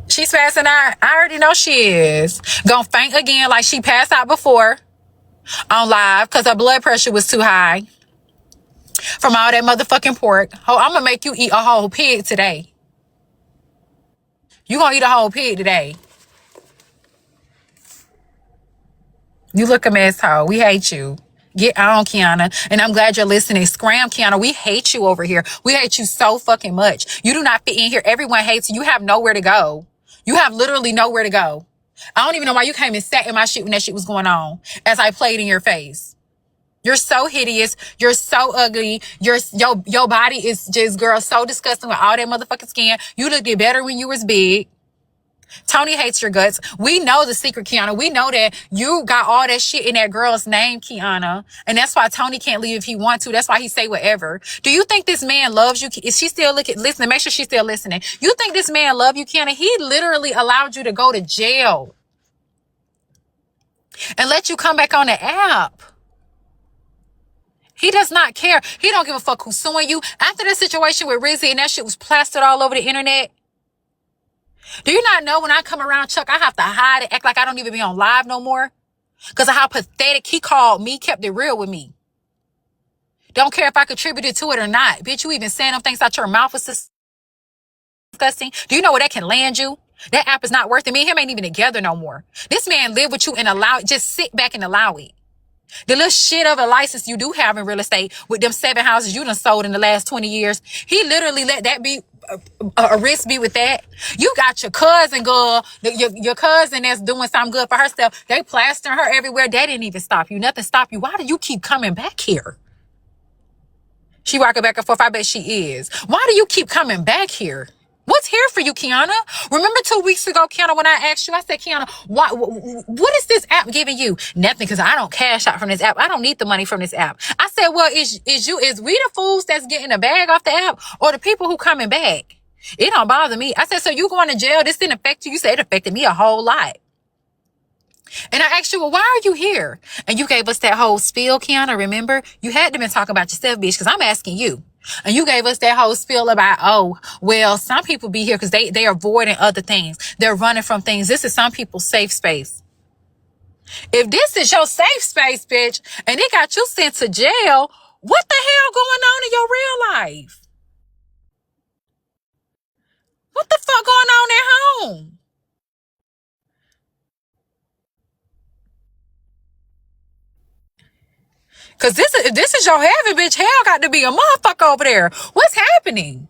She's passing out. I already know she is. Gonna faint again like she passed out before on live because her blood pressure was too high from all that motherfucking pork. Oh, I'm gonna make you eat a whole pig today. You gonna eat a whole pig today. You look a mess, hoe. We hate you. Get on, Keyona. And I'm glad you're listening. Scram, Keyona. We hate you over here. We hate you so fucking much. You do not fit in here. Everyone hates you. You have nowhere to go. You have literally nowhere to go. I don't even know why you came and sat in my shit when that shit was going on as I played in your face. You're so hideous. You're so ugly. Your body is just, girl, so disgusting with all that motherfucking skin. You looked it better when you was big. Tony hates your guts. We know the secret, Keyona. We know that you got all that shit in that girl's name, Keyona. And that's why Tony can't leave if he wants to. That's why he say whatever. Do you think this man loves you? Is she still listening? Make sure she's still listening. You think this man love you, Keyona? He literally allowed you to go to jail and let you come back on the app. He does not care. He don't give a fuck who's suing you. After the situation with Rizzy and that shit was plastered all over the internet, do you not know when I come around Chuck, I have to hide and act like I don't even be on live no more? Because of how pathetic he called me, kept it real with me. Don't care if I contributed to it or not. Bitch, you even saying them things out your mouth was disgusting. Do you know where that can land you? That app is not worth it. Me and him ain't even together no more. This man live with you and just sit back and allow it. The little shit of a license you do have in real estate with them 7 houses you done sold in the last 20 years, he literally let that be a risk be with that. You got your cousin, girl, your cousin that's doing something good for herself. They plastering her everywhere. They didn't even stop you. Nothing stopped you. Why do you keep coming back here? She rocking back and forth. I bet she is. Why do you keep coming back here? What's here for you, Keyona? Remember 2 weeks ago, Keyona, when I asked you, I said, Keyona, what is this app giving you? Nothing, because I don't cash out from this app. I don't need the money from this app. I said, well, is we the fools that's getting a bag off the app or the people who coming back? It don't bother me. I said, so you going to jail? This didn't affect you? You said it affected me a whole lot. And I asked you, well, why are you here? And you gave us that whole spiel, Keyona, remember? You had to been talking about yourself, bitch, because I'm asking you. And you gave us that whole spiel about, oh, well, some people be here because they are avoiding other things. They're running from things. This is some people's safe space. If this is your safe space, bitch, and it got you sent to jail, what the hell going on in your real life? What the fuck going on at home? Cause if this is your heaven, bitch, hell got to be a motherfucker over there. What's happening?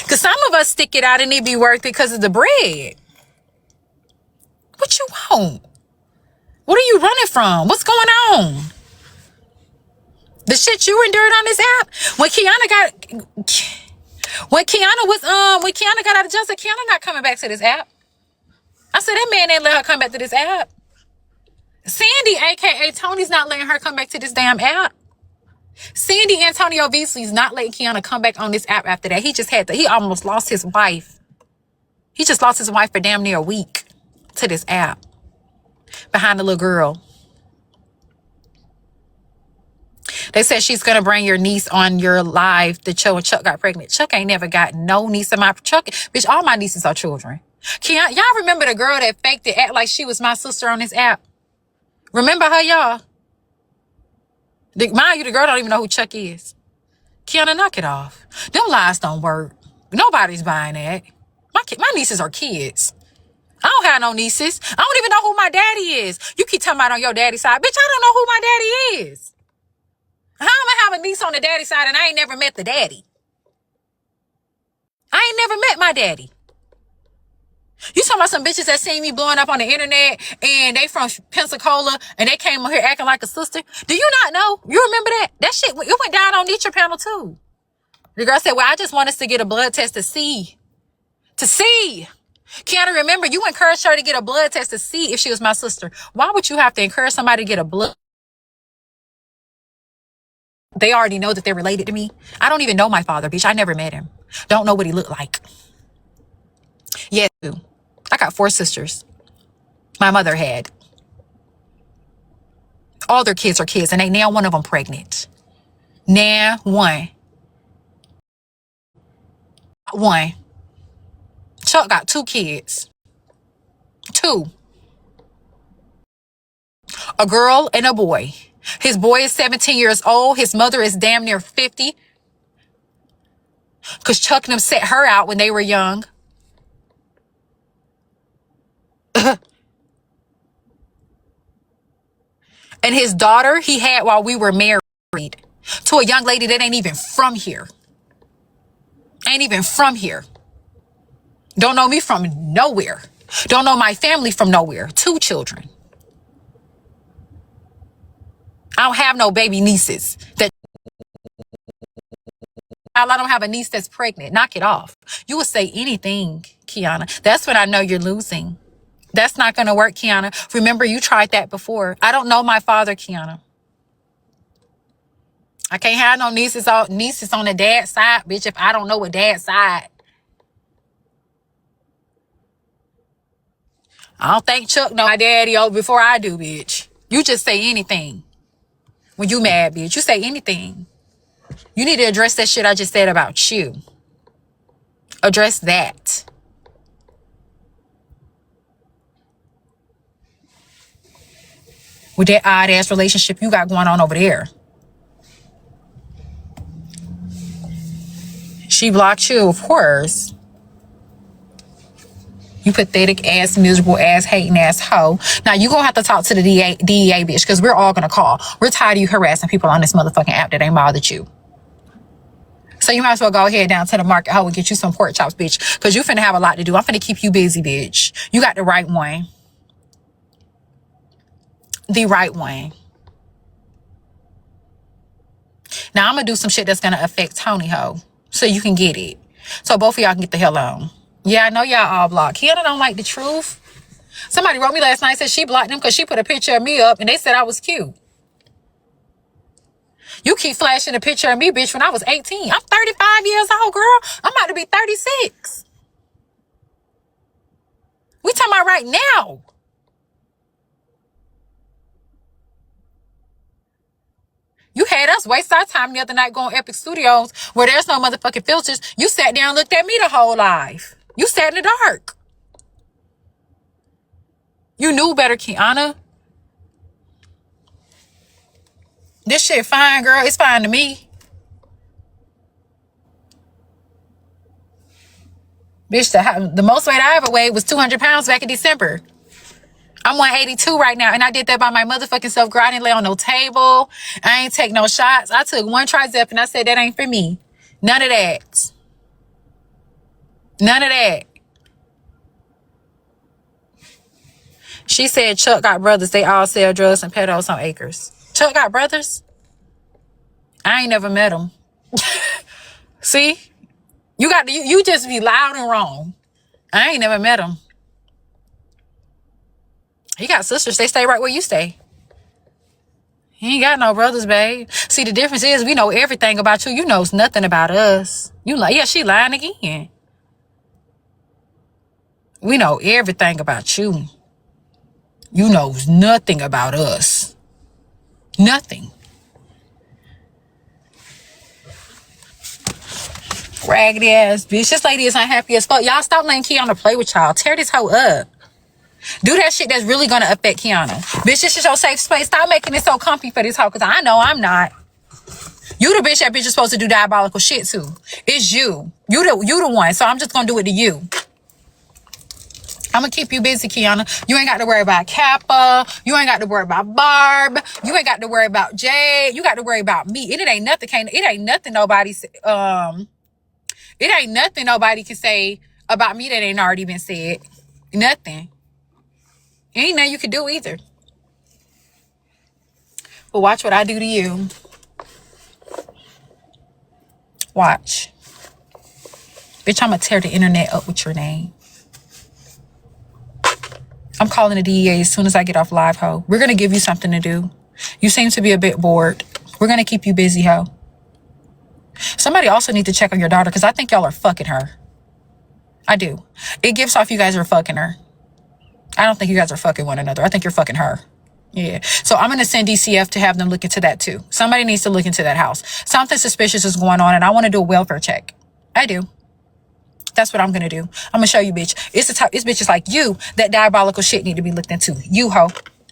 Cause some of us stick it out and it be worth it because of the bread. What you want? What are you running from? What's going on? The shit you endured on this app? When Keyona got out of jail, Keyona not coming back to this app. I said, that man ain't let her come back to this app. Saying Sandy, aka Tony's not letting her come back to this damn app. Sandy Antonio Beasley's not letting Keyona come back on this app after that. He just he almost lost his wife. He just lost his wife for damn near a week to this app. Behind the little girl. They said she's going to bring your niece on your live to show when Chuck got pregnant. Chuck ain't never got no niece of my Chuck. Bitch, all my nieces are children. Y'all remember the girl that faked it, act like she was my sister on this app? Remember her, y'all? Mind you, the girl don't even know who Chuck is. Keyona, knock it off. Them lies don't work. Nobody's buying that. My nieces are kids. I don't have no nieces. I don't even know who my daddy is. You keep talking about on your daddy's side. Bitch, I don't know who my daddy is. How am I have a niece on the daddy side and I ain't never met the daddy? I ain't never met my daddy. You talking about some bitches that seen me blowing up on the internet and they from Pensacola and they came on here acting like a sister? Do you not know? You remember that? That shit, it went down on Nature Panel too. The girl said, well, I just want us to get a blood test to see. To see. Keyona, remember, you encouraged her to get a blood test to see if she was my sister. Why would you have to encourage somebody to get a blood? They already know that they're related to me. I don't even know my father, bitch. I never met him. Don't know what he looked like. Yes, I got 4 sisters. My mother had. All their kids are kids, and they now one of them pregnant. Now one. Chuck got 2 kids. 2. A girl and a boy. His boy is 17 years old. His mother is damn near 50. Because Chuck and them set her out when they were young. And his daughter he had while we were married to a young lady that ain't even from here. Ain't even from here. Don't know me from nowhere. Don't know my family from nowhere. 2 children. I don't have no baby nieces. I don't have a niece that's pregnant. Knock it off. You will say anything, Keyona. That's when I know you're losing. That's not going to work, Keyona. Remember, you tried that before. I don't know my father, Keyona. I can't have no nieces on the dad's side, bitch, if I don't know what dad's side. I don't think Chuck know my daddy over before I do, bitch. You just say anything. When you mad, bitch, you say anything. You need to address that shit I just said about you. Address that. With that odd ass relationship you got going on over there. She blocked you, of course. You pathetic ass, miserable ass, hating ass hoe. Now you gonna have to talk to the DEA bitch, because we're all gonna call. We're tired of you harassing people on this motherfucking app that ain't bothered you. So you might as well go ahead down to the market hoe and get you some pork chops, bitch. Because you finna have a lot to do. I'm finna keep you busy, bitch. You got the right one. The right one. Now I'm gonna do some shit that's gonna affect Tony hoe. So you can get it. So both of y'all can get the hell on. Yeah, I know y'all all blocked. Keyona don't like the truth. Somebody wrote me last night, said she blocked them because she put a picture of me up and they said I was cute. You keep flashing a picture of me, bitch, when I was 18. I'm 35 years old, girl. I'm about to be 36. We talking about right now. You had us waste our time the other night going Epic Studios where there's no motherfucking filters. You sat there and looked at me the whole life. You sat in the dark. You knew better, Keyona. This shit fine, girl. It's fine to me. Bitch, the most weight I ever weighed was 200 pounds back in December. I'm 182 right now, and I did that by my motherfucking self, girl. I didn't lay on no table. I ain't take no shots. I took 1 trizep, and I said, that ain't for me. None of that. None of that. She said Chuck got brothers. They all sell drugs and pedos on acres. Chuck got brothers? I ain't never met them. See? You just be loud and wrong. I ain't never met them. He got sisters. They stay right where you stay. He ain't got no brothers, babe. See, the difference is we know everything about you. You knows nothing about us. You like, yeah, she lying again. We know everything about you. You knows nothing about us. Nothing. Raggedy ass bitch. This lady is unhappy as fuck. Y'all stop letting Keyona play with y'all. Tear this hoe up. Do that shit that's really gonna affect Keyona. Bitch, this is your safe space. Stop making it so comfy for this hoe, because I know I'm not. You the bitch that bitch is supposed to do diabolical shit to. It's you. You the one. So I'm just gonna do it to you. I'm gonna keep you busy, Keyona. You ain't got to worry about Kappa. You ain't got to worry about Barb. You ain't got to worry about Jade. You got to worry about me. It ain't nothing. It ain't nothing nobody. It ain't nothing nobody can say about me that ain't already been said. Nothing. Ain't nothing you can do either. But watch what I do to you. Watch. Bitch, I'm gonna tear the internet up with your name. I'm calling the DEA as soon as I get off live, ho. We're gonna give you something to do. You seem to be a bit bored. We're gonna keep you busy, ho. Somebody also need to check on your daughter, because I think y'all are fucking her. I do. It gives off you guys are fucking her. I don't think you guys are fucking one another. I think you're fucking her. Yeah. So I'm going to send DCF to have them look into that too. Somebody needs to look into that house. Something suspicious is going on, and I want to do a welfare check. I do. That's what I'm going to do. I'm going to show you, bitch. It's bitches like you that diabolical shit need to be looked into. You, ho.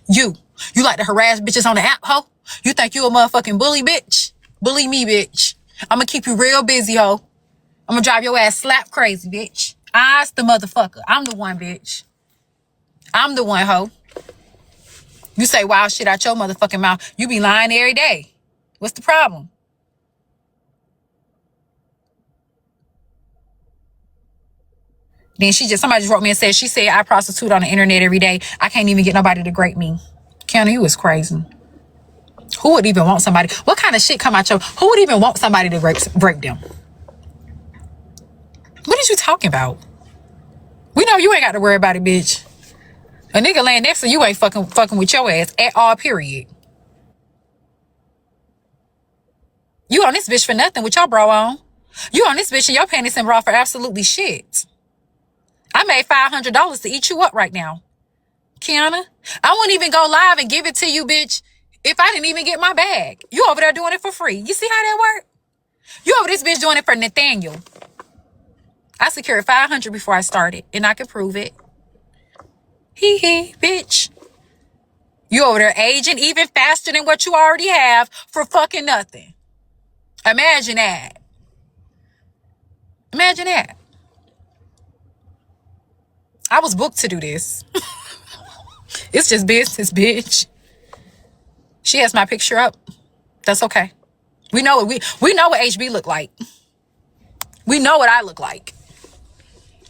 You like to harass bitches on the app, ho? You think you a motherfucking bully, bitch? Bully me, bitch. I'm going to keep you real busy, ho. I'm going to drive your ass slap crazy, bitch. I's the motherfucker. I'm the one, bitch. I'm the one, ho. You say wild shit out your motherfucking mouth. You be lying every day. What's the problem? Then somebody just wrote me and said, she said, I prostitute on the internet every day. I can't even get nobody to grape me. Keyona, you is crazy. Who would even want somebody? What kind of shit come out your... Who would even want somebody to grape them? What is you talking about? We know you ain't got to worry about it, bitch. A nigga laying next to you ain't fucking with your ass at all, period. You on this bitch for nothing with your bro on. You on this bitch and your panties and bra for absolutely shit. I made $500 to eat you up right now. Keyona, I wouldn't even go live and give it to you, bitch, if I didn't even get my bag. You over there doing it for free. You see how that work? You over this bitch doing it for Nathaniel. I secured $500 before I started, and I could prove it. Hee, bitch. You over there aging even faster than what you already have for fucking nothing. Imagine that. Imagine that. I was booked to do this. It's just business, bitch. She has my picture up. That's okay. We know what we know what HB look like. We know what I look like.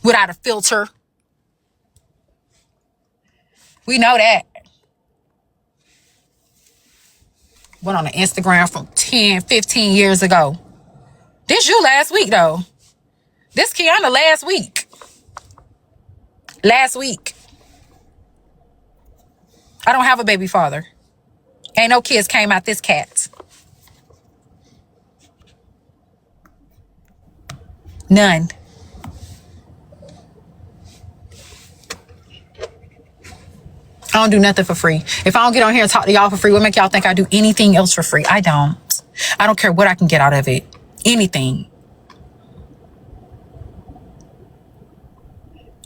Without a filter. We know that. Went on an Instagram from 10, 15 years ago. This you last week, though. This Keyona last week. Last week. I don't have a baby father. Ain't no kids came out this cat. None. I don't do nothing for free. If I don't get on here and talk to y'all for free, what make y'all think I do anything else for free? I don't. I don't care what I can get out of it. Anything.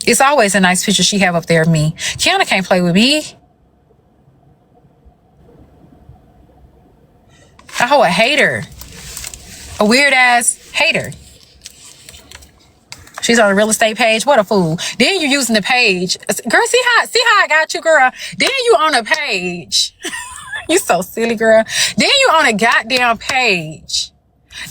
It's always a nice picture she have up there of me. Keyona can't play with me. Oh, a hater. A weird ass hater. She's on a real estate page. What a fool. Then you using the page. Girl, see how I got you, girl. Then you on a page. You so silly, girl. Then you on a goddamn page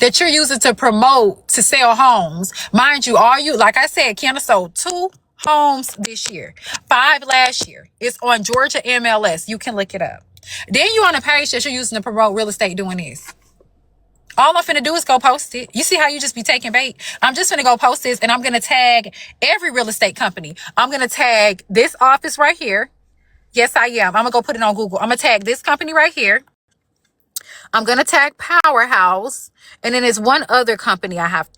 that you're using to promote, to sell homes. Mind you, like I said, Keyona sold 2 homes this year, 5 last year. It's on Georgia MLS. You can look it up. Then you on a page that you're using to promote real estate doing this. All I'm finna do is go post it. You see how you just be taking bait? I'm just finna go post this, and I'm gonna tag every real estate company. I'm gonna tag this office right here. Yes, I am. I'm gonna go put it on Google. I'm gonna tag this company right here. I'm gonna tag Powerhouse, and then there's one other company I have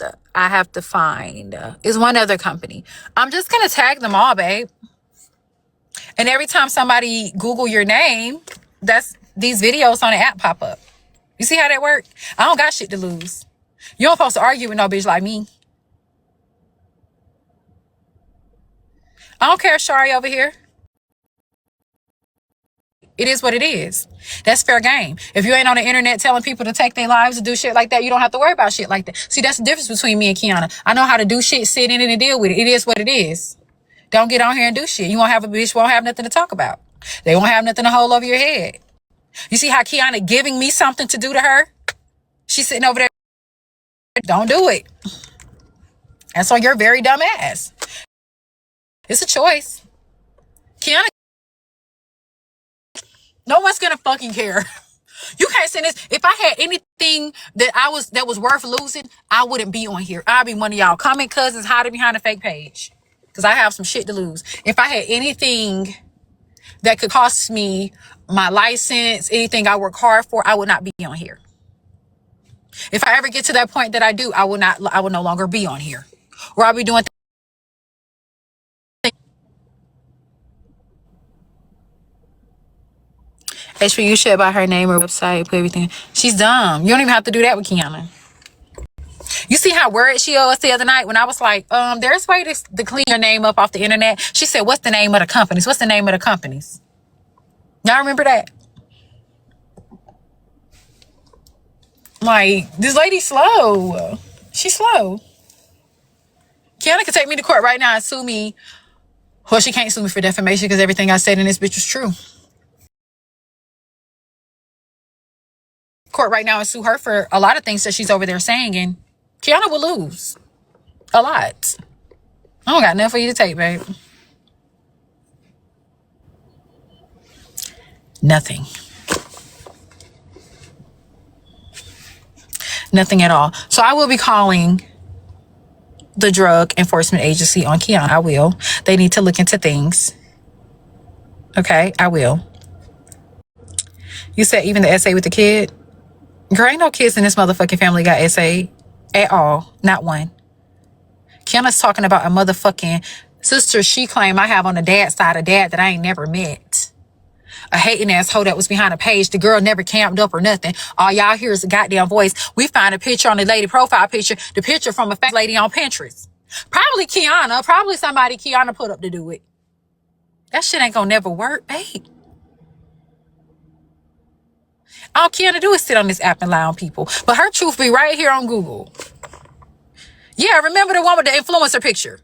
to find. Is one other company. I'm just gonna tag them all, babe. And every time somebody Google your name, that's these videos on the app pop up. You see how that work? I don't got shit to lose. You don't supposed to argue with no bitch like me. I don't care, Shari over here. It is what it is. That's fair game. If you ain't on the internet telling people to take their lives and do shit like that, you don't have to worry about shit like that. See, that's the difference between me and Keyona. I know how to do shit, sit in it, and deal with it. It is what it is. Don't get on here and do shit. You won't have a bitch, won't have nothing to talk about. They won't have nothing to hold over your head. You see how Keyona giving me something to do to her? She's sitting over there. Don't do it. That's on your very dumb ass. It's a choice. Keyona, no one's gonna fucking care. You can't say this. If I had anything that was worth losing, I wouldn't be on here. I'd be one of y'all comment cousins hiding behind a fake page. Because I have some shit to lose. If I had anything that could cost me my license, anything I work hard for, I would not be on here. If I ever get to that point that I do, I will no longer be on here. Or I'll be doing Make sure you share about her name or website, put everything. She's dumb. You don't even have to do that with Keyona. You see how worried she was the other night when I was like, there's a way to clean your name up off the internet. She said, what's the name of the companies? What's the name of the companies? Y'all remember that? Like, this lady's slow. She's slow. Keyona could take me to court right now and sue me. Well, she can't sue me for defamation because everything I said in this bitch was true. Court right now and sue her for a lot of things that she's over there saying, and Keyona will lose a lot. I don't got nothing for you to take, babe. Nothing. Nothing at all. So I will be calling the Drug Enforcement Agency on Keyona. I will. They need to look into things. Okay, I will. You said even the essay with the kid? Girl, ain't no kids in this motherfucking family got essay at all. Not one. Keyona's talking about a motherfucking sister she claimed I have on the dad side, a dad that I ain't never met. A hating asshole that was behind a page. The girl never camped up or nothing. All y'all hear is a goddamn voice. We find a picture on the lady profile picture, the picture from a fat lady on Pinterest. Probably Keyona, probably somebody Keyona put up to do it. That shit ain't gonna never work, babe. All Keyona do is sit on this app and lie on people. But her truth be right here on Google. Yeah, remember the one with the influencer picture?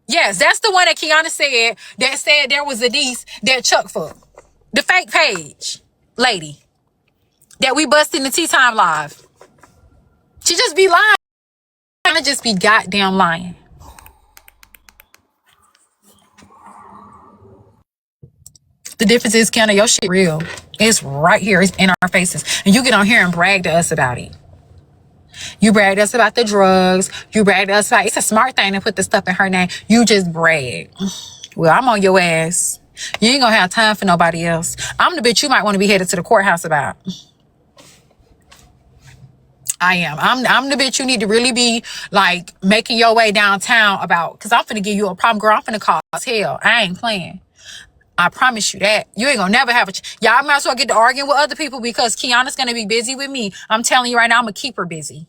Yes, that's the one that Keyona said there was a niece that Chuck fucked. The fake page lady that we bust in the Tea Time Live. She just be lying. Keyona just be goddamn lying. The difference is, Keyona, your shit real. It's right here. It's in our faces. And you get on here and brag to us about it. You brag to us about the drugs. You brag to us about... It's a smart thing to put the stuff in her name. You just brag. Well, I'm on your ass. You ain't gonna have time for nobody else. I'm the bitch you might want to be headed to the courthouse about. I am. I'm the bitch you need to really be, like, making your way downtown about. Because I'm finna give you a problem, girl. I'm finna cause hell. I ain't playing. I promise you that. You ain't gonna never have a... Y'all might as well get to arguing with other people because Keyona's gonna be busy with me. I'm telling you right now, I'm gonna keep her busy.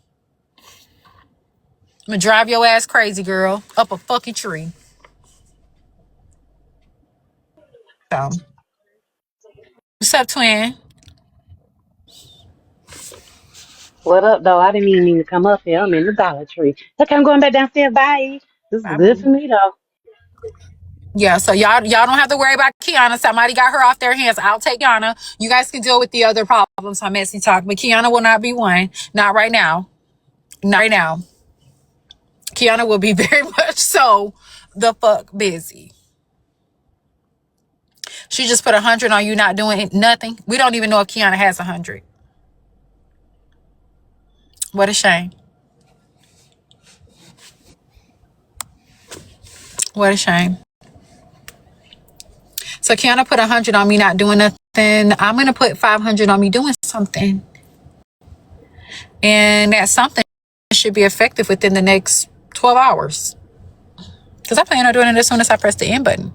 I'm gonna drive your ass crazy, girl. Up a fucking tree. So, what's up, twin?
What up, though? I didn't even mean to come up here. I'm in the Dollar Tree. Okay, I'm going back downstairs. Bye. This is
Bye,
good
boo.
for me, though.
Yeah, so y'all don't have to worry about Keyona. Somebody got her off their hands. I'll take Keyona. You guys can deal with the other problems on Messy Talk, but Keyona will not be one. Not right now. Not right now. Keyona will be very much so the fuck busy. She just put 100 on you not doing nothing. We don't even know if Keyona has 100. What a shame. What a shame. So Keyona put 100 on me not doing nothing. I'm gonna put 500 on me doing something. And that something should be effective within the next 12 hours. Because I plan on doing it as soon as I press the end button.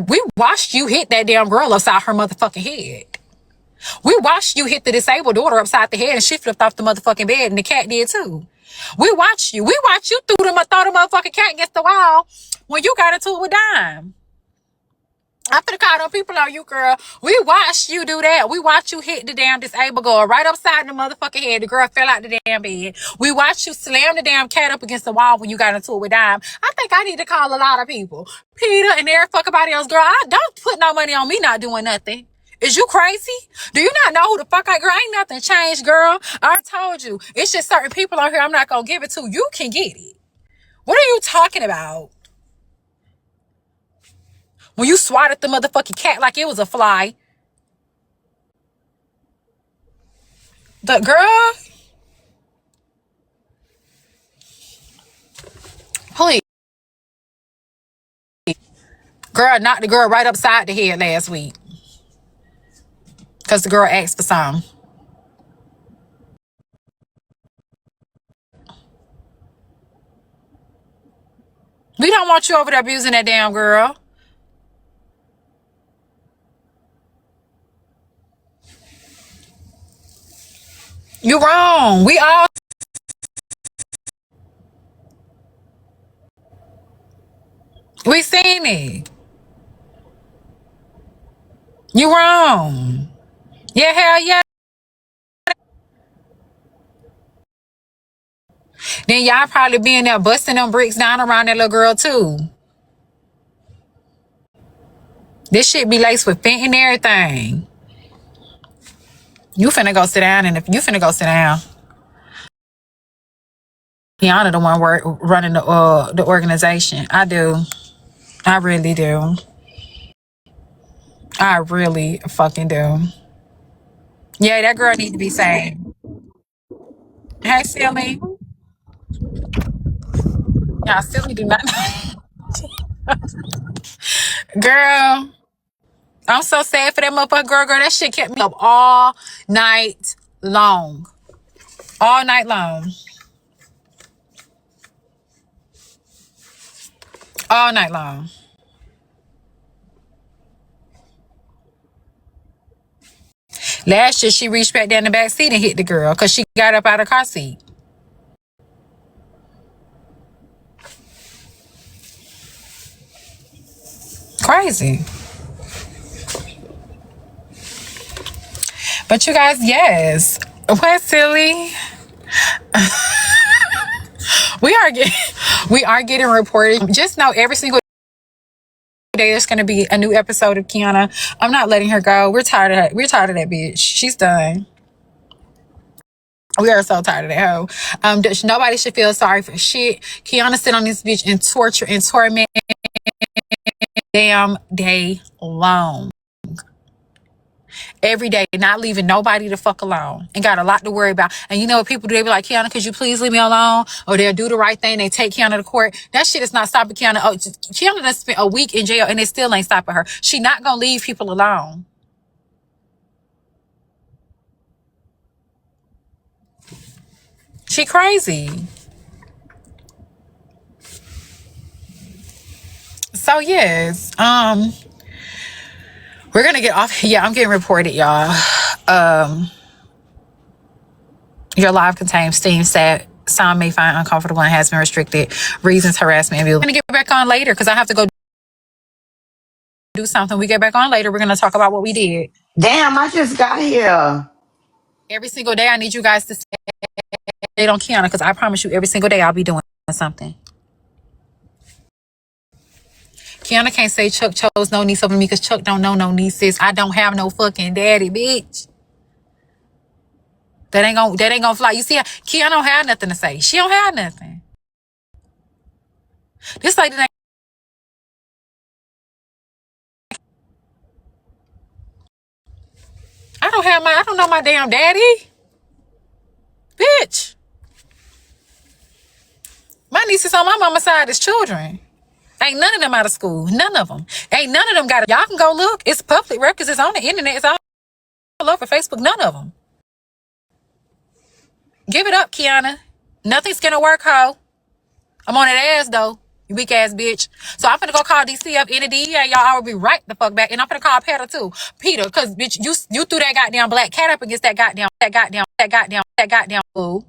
We watched you hit that damn girl upside her motherfucking head. We watched you hit the disabled daughter upside the head and she flipped off the motherfucking bed and the cat did too. We watched you. We watched you throw the motherfucking cat against the wall when you got into it with Dime. I'm finna call them people on you, girl. We watched you do that. We watched you hit the damn disabled girl right upside the motherfucking head. The girl fell out the damn bed. We watched you slam the damn cat up against the wall when you got into it with Dime. I think I need to call a lot of people. Peter and everybody else, girl. I don't put no money on me not doing nothing. Is you crazy? Do you not know who the fuck I girl? Ain't nothing changed, girl. I told you. It's just certain people on here I'm not gonna give it to. You can get it. What are you talking about? When you swatted the motherfucking cat like it was a fly. The girl, please. Girl knocked the girl right upside the head last week. Because the girl asked for some. We don't want you over there abusing that damn girl. You wrong. We seen it. You wrong. Yeah, hell yeah. Then y'all probably be in there busting them bricks down around that little girl too. This shit be laced with fent and everything. You finna go sit down, and if you finna go sit down. Keyona the one running the organization. I do. I really do. I really fucking do. Yeah, that girl need to be saved. Hey, Silly. Y'all Silly do not. Girl, I'm so sad for that motherfucker girl. Girl, that shit kept me up all night long. All night long. All night long. Last year, she reached back down the back seat and hit the girl because she got up out of the car seat. Crazy. But you guys, yes. What, Silly? we are getting reported. Just know every single day there's going to be a new episode of Keyona. I'm not letting her go. We're tired of her. We're tired of that bitch. She's done. We are so tired of that hoe. Nobody should feel sorry for shit. Keyona sit on this bitch and torture and torment damn day long. Every day, not leaving nobody the fuck alone, and got a lot to worry about. And you know what people do? They be like, Keyona, could you please leave me alone? Or they'll do the right thing. They take Keyona to court. That shit is not stopping Keyona. Oh, Keyona done spent a week in jail and it still ain't stopping her. She not gonna leave people alone. She crazy. So yes, we're gonna get off. Yeah, I'm getting reported, y'all. Your live contains themes that some may find uncomfortable and has been restricted. Reasons, harassment, and abuse. I'm gonna get back on later because I have to go do something. We get back on later. We're gonna talk about what we did.
Damn, I just got here.
Every single day, I need you guys to stay on Keyona because I promise you, every single day I'll be doing something. Keyona can't say Chuck chose no niece over me because Chuck don't know no nieces. I don't have no fucking daddy, bitch. That ain't gonna fly. You see, Keyona don't have nothing to say. She don't have nothing. This lady ain't. I don't know my damn daddy. Bitch. My nieces on my mama's side is children. Ain't none of them out of school. None of them. Ain't none of them got it. Y'all can go look. It's public records. It's on the internet. It's all pull over Facebook? None of them. Give it up, Keyona. Nothing's gonna work, ho. I'm on that ass, though. You weak ass bitch. So I'm finna go call DC up in the DEA. Y'all, I will be right the fuck back. And I'm finna call Peter too. Peter, cause bitch, you threw that goddamn black cat up against that goddamn fool.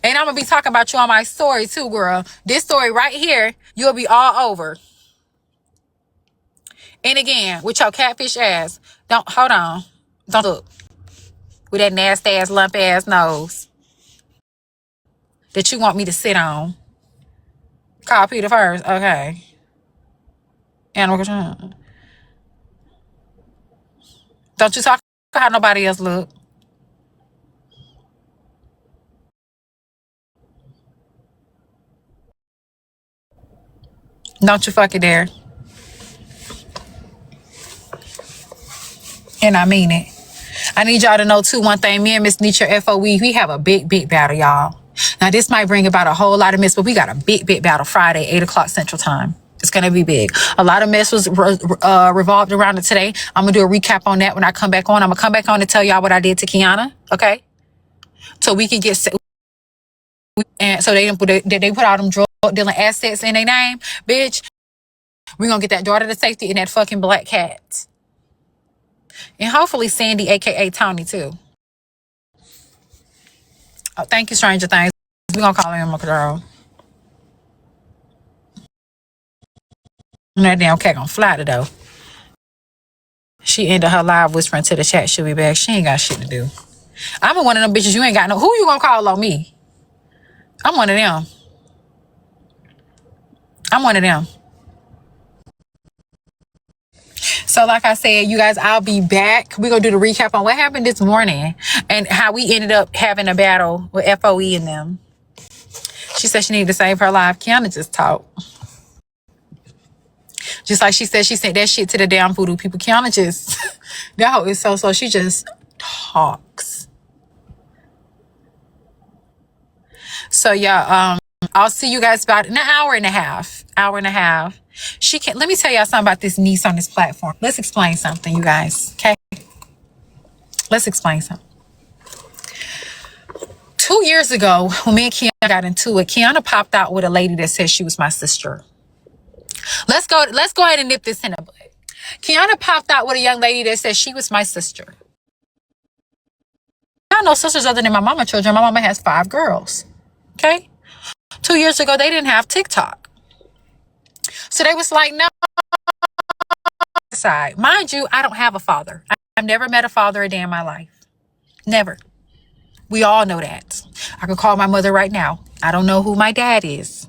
And I'm gonna be talking about you on my story too, girl. This story right here, you'll be all over. And again, with your catfish ass. Hold on. Don't look. With that nasty ass, lump ass nose that you want me to sit on. Call Peter first. Okay. Animal control. Don't you talk about how nobody else look. Don't you fucking dare. And I mean it. I need y'all to know too one thing. Me and Miss Nietzsche FOE, we have a big battle, y'all. Now this might bring about a whole lot of mess, but we got a big battle Friday, 8 o'clock Central Time. It's gonna be big. A lot of mess was revolved around it today. I'm gonna do a recap on that when I come back on. I'm gonna come back on and tell y'all what I did to Keyona, okay? So we can get, and so they put all them drug dealing assets in their name, bitch. We're gonna get that daughter to safety and that fucking black cat. And hopefully Sandy, aka Tony, too. Oh, thank you, Stranger Things. We're gonna call him a girl. And that damn cat gonna fly to though. She ended her live whispering to the chat she'll be back. She ain't got shit to do. I'm one of them bitches you ain't got no. Who you gonna call on me? I'm one of them. I'm one of them. So like I said, you guys, I'll be back. We're going to do the recap on what happened this morning and how we ended up having a battle with FOE and them. She said she needed to save her life. Keyona just talked. Just like she said that shit to the damn voodoo people. Keyona just, that hoe is so, she just talks. So yeah, I'll see you guys about in an hour and a half. She can let me tell y'all something about this niece on this platform. Let's explain something, you guys. Okay. Let's explain something. 2 years ago, when me and Keyona got into it, Keyona popped out with a lady that said she was my sister. Let's go ahead and nip this in the bud. Keyona popped out with a young lady that said she was my sister. I have no sisters other than my mama children. My mama has 5 girls. Okay. 2 years ago, they didn't have TikTok. So they was like, no. Side. Mind you, I don't have a father. I've never met a father a day in my life. Never. We all know that. I can call my mother right now. I don't know who my dad is.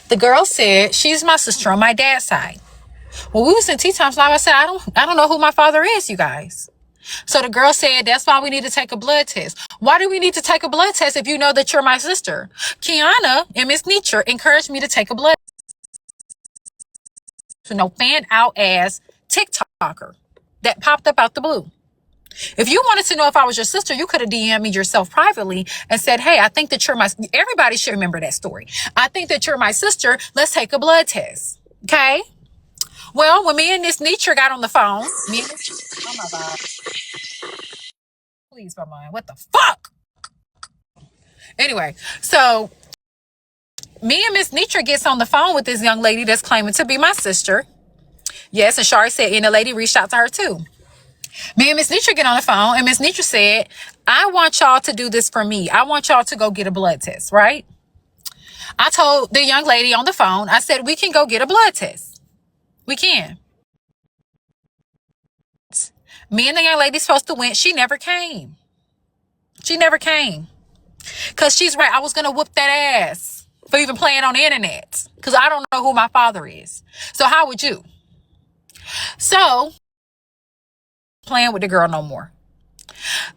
The girl said she's my sister on my dad's side. When we was in Tea Times Live, I said, I don't know who my father is, you guys. So the girl said, that's why we need to take a blood test. Why do we need to take a blood test if you know that you're my sister? Keyona and Miss Nietzsche encouraged me to take a blood test. No fan out ass TikToker that popped up out the blue. If you wanted to know if I was your sister, you could have DM'd me yourself privately and said, hey, I think that you're my, everybody should remember that story. I think that you're my sister. Let's take a blood test. Okay. Well, when me and this Nietzsche got on the phone, oh my God. Please, my mind. What the fuck? Anyway, so me and Miss Nietzsche gets on the phone with this young lady that's claiming to be my sister. Yes, and Shari said, and the lady reached out to her too. Me and Miss Nietzsche get on the phone, and Miss Nietzsche said, I want y'all to do this for me. I want y'all to go get a blood test, right? I told the young lady on the phone, I said, we can go get a blood test. We can. Me and the young lady supposed to win. She never came. Because she's right. I was going to whoop that ass for even playing on the internet. Because I don't know who my father is. So how would you? So, playing with the girl no more.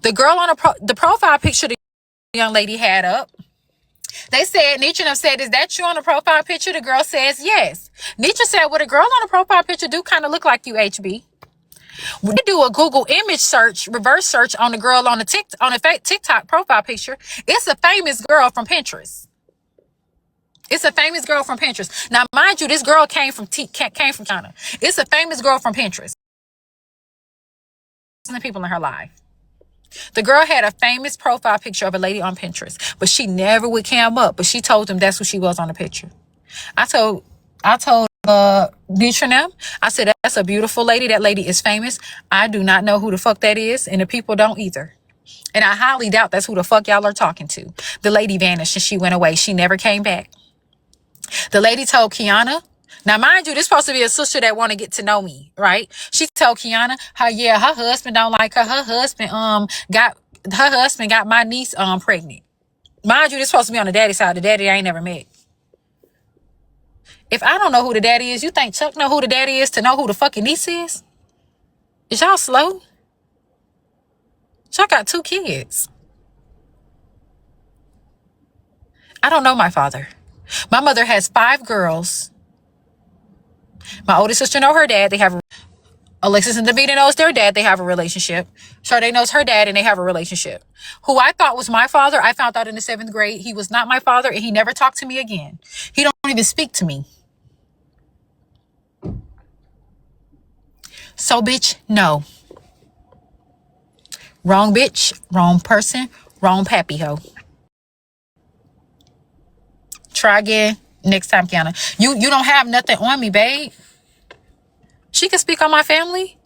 The girl on the profile picture the young lady had up, they said, Nietzsche said, is that you on the profile picture? The girl says, yes. Nietzsche said, well, the girl on the profile picture do kind of look like you, HB. When you do a Google image search, reverse search on the girl on the TikTok profile picture, it's a famous girl from Pinterest. Now, mind you, this girl came from China. It's a famous girl from Pinterest. people in her life. The girl had a famous profile picture of a lady on Pinterest, but she never would cam up. But she told them that's who she was on the picture. I told Deetra and them, I said, that's a beautiful lady. That lady is famous. I do not know who the fuck that is, and the people don't either. And I highly doubt that's who the fuck y'all are talking to. The lady vanished and she went away. She never came back. The lady told Keyona, now mind you, this supposed to be a sister that want to get to know me, right? She told Keyona, her husband don't like her. Her husband got my niece pregnant. Mind you, this supposed to be on the daddy side. The daddy I ain't never met. If I don't know who the daddy is, you think Chuck know who the daddy is to know who the fucking niece is? Is y'all slow? Chuck got 2 kids. I don't know my father. My mother has 5 girls. My oldest sister know her dad. They have Alexis and Davina knows their dad. They have a relationship. Sade knows her dad and they have a relationship. Who I thought was my father, I found out in the 7th grade. He was not my father and he never talked to me again. He don't even speak to me. So, bitch, no. Wrong bitch, wrong person, wrong pappy hoe. Try again next time, Keyona. You don't have nothing on me, babe. She can speak on my family.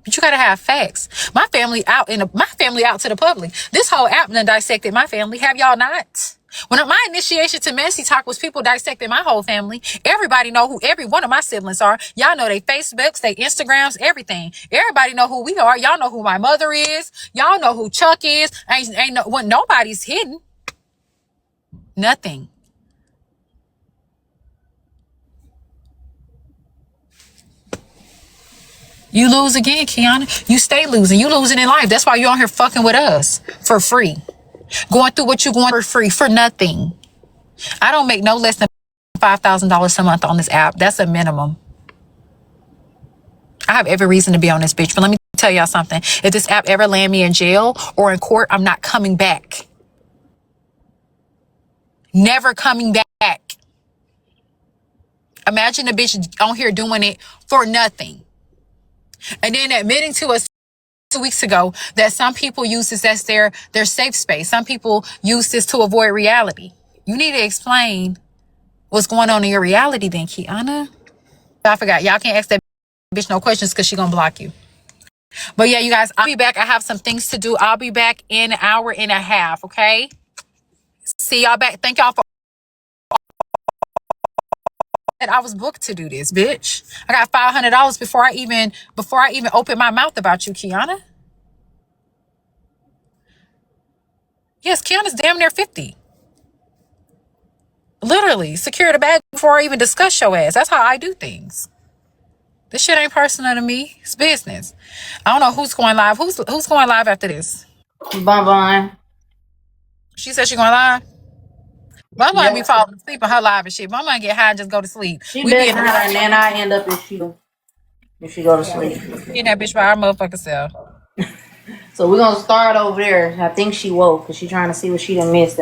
But you gotta have facts. My family out to the public. This whole app done dissected my family. Have y'all not? When my initiation to Messy Talk was people dissecting my whole family, everybody know who every one of my siblings are. Y'all know they Facebooks, they Instagrams, everything. Everybody know who we are. Y'all know who my mother is. Y'all know who Chuck is. Nobody's hidden. Nothing. You lose again, Keyona. You stay losing. You losing in life. That's why you're on here fucking with us for free. Going through what you going for free for nothing. I don't make no less than $5,000 a month on this app. That's a minimum. I have every reason to be on this bitch. But let me tell y'all something. If this app ever land me in jail or in court, I'm not coming back. Never coming back. Imagine a bitch on here doing it for nothing. And then admitting to us 2 weeks ago that some people use this as their safe space. Some people use this to avoid reality. You need to explain what's going on in your reality then, Keyona. I forgot. Y'all can't ask that bitch no questions because she's going to block you. But yeah, you guys, I'll be back. I have some things to do. I'll be back in an hour and a half, okay? See y'all back. Thank y'all for... I was booked to do this, bitch. I got $500 before I even open my mouth about you, Keyona. Yes, Keyona's damn near 50. Literally, secure the bag before I even discuss your ass. That's how I do things. This shit ain't personal to me. It's business. I don't know who's going live. Who's going live after this?
Bye.
She said she going live. Mama might be falling asleep on her live and shit. Mama might get high and just go to sleep.
She been high and then I end up if she go to sleep.
In that bitch by our motherfucking self.
So we're gonna start over there. I think she woke because she trying to see what she done missed.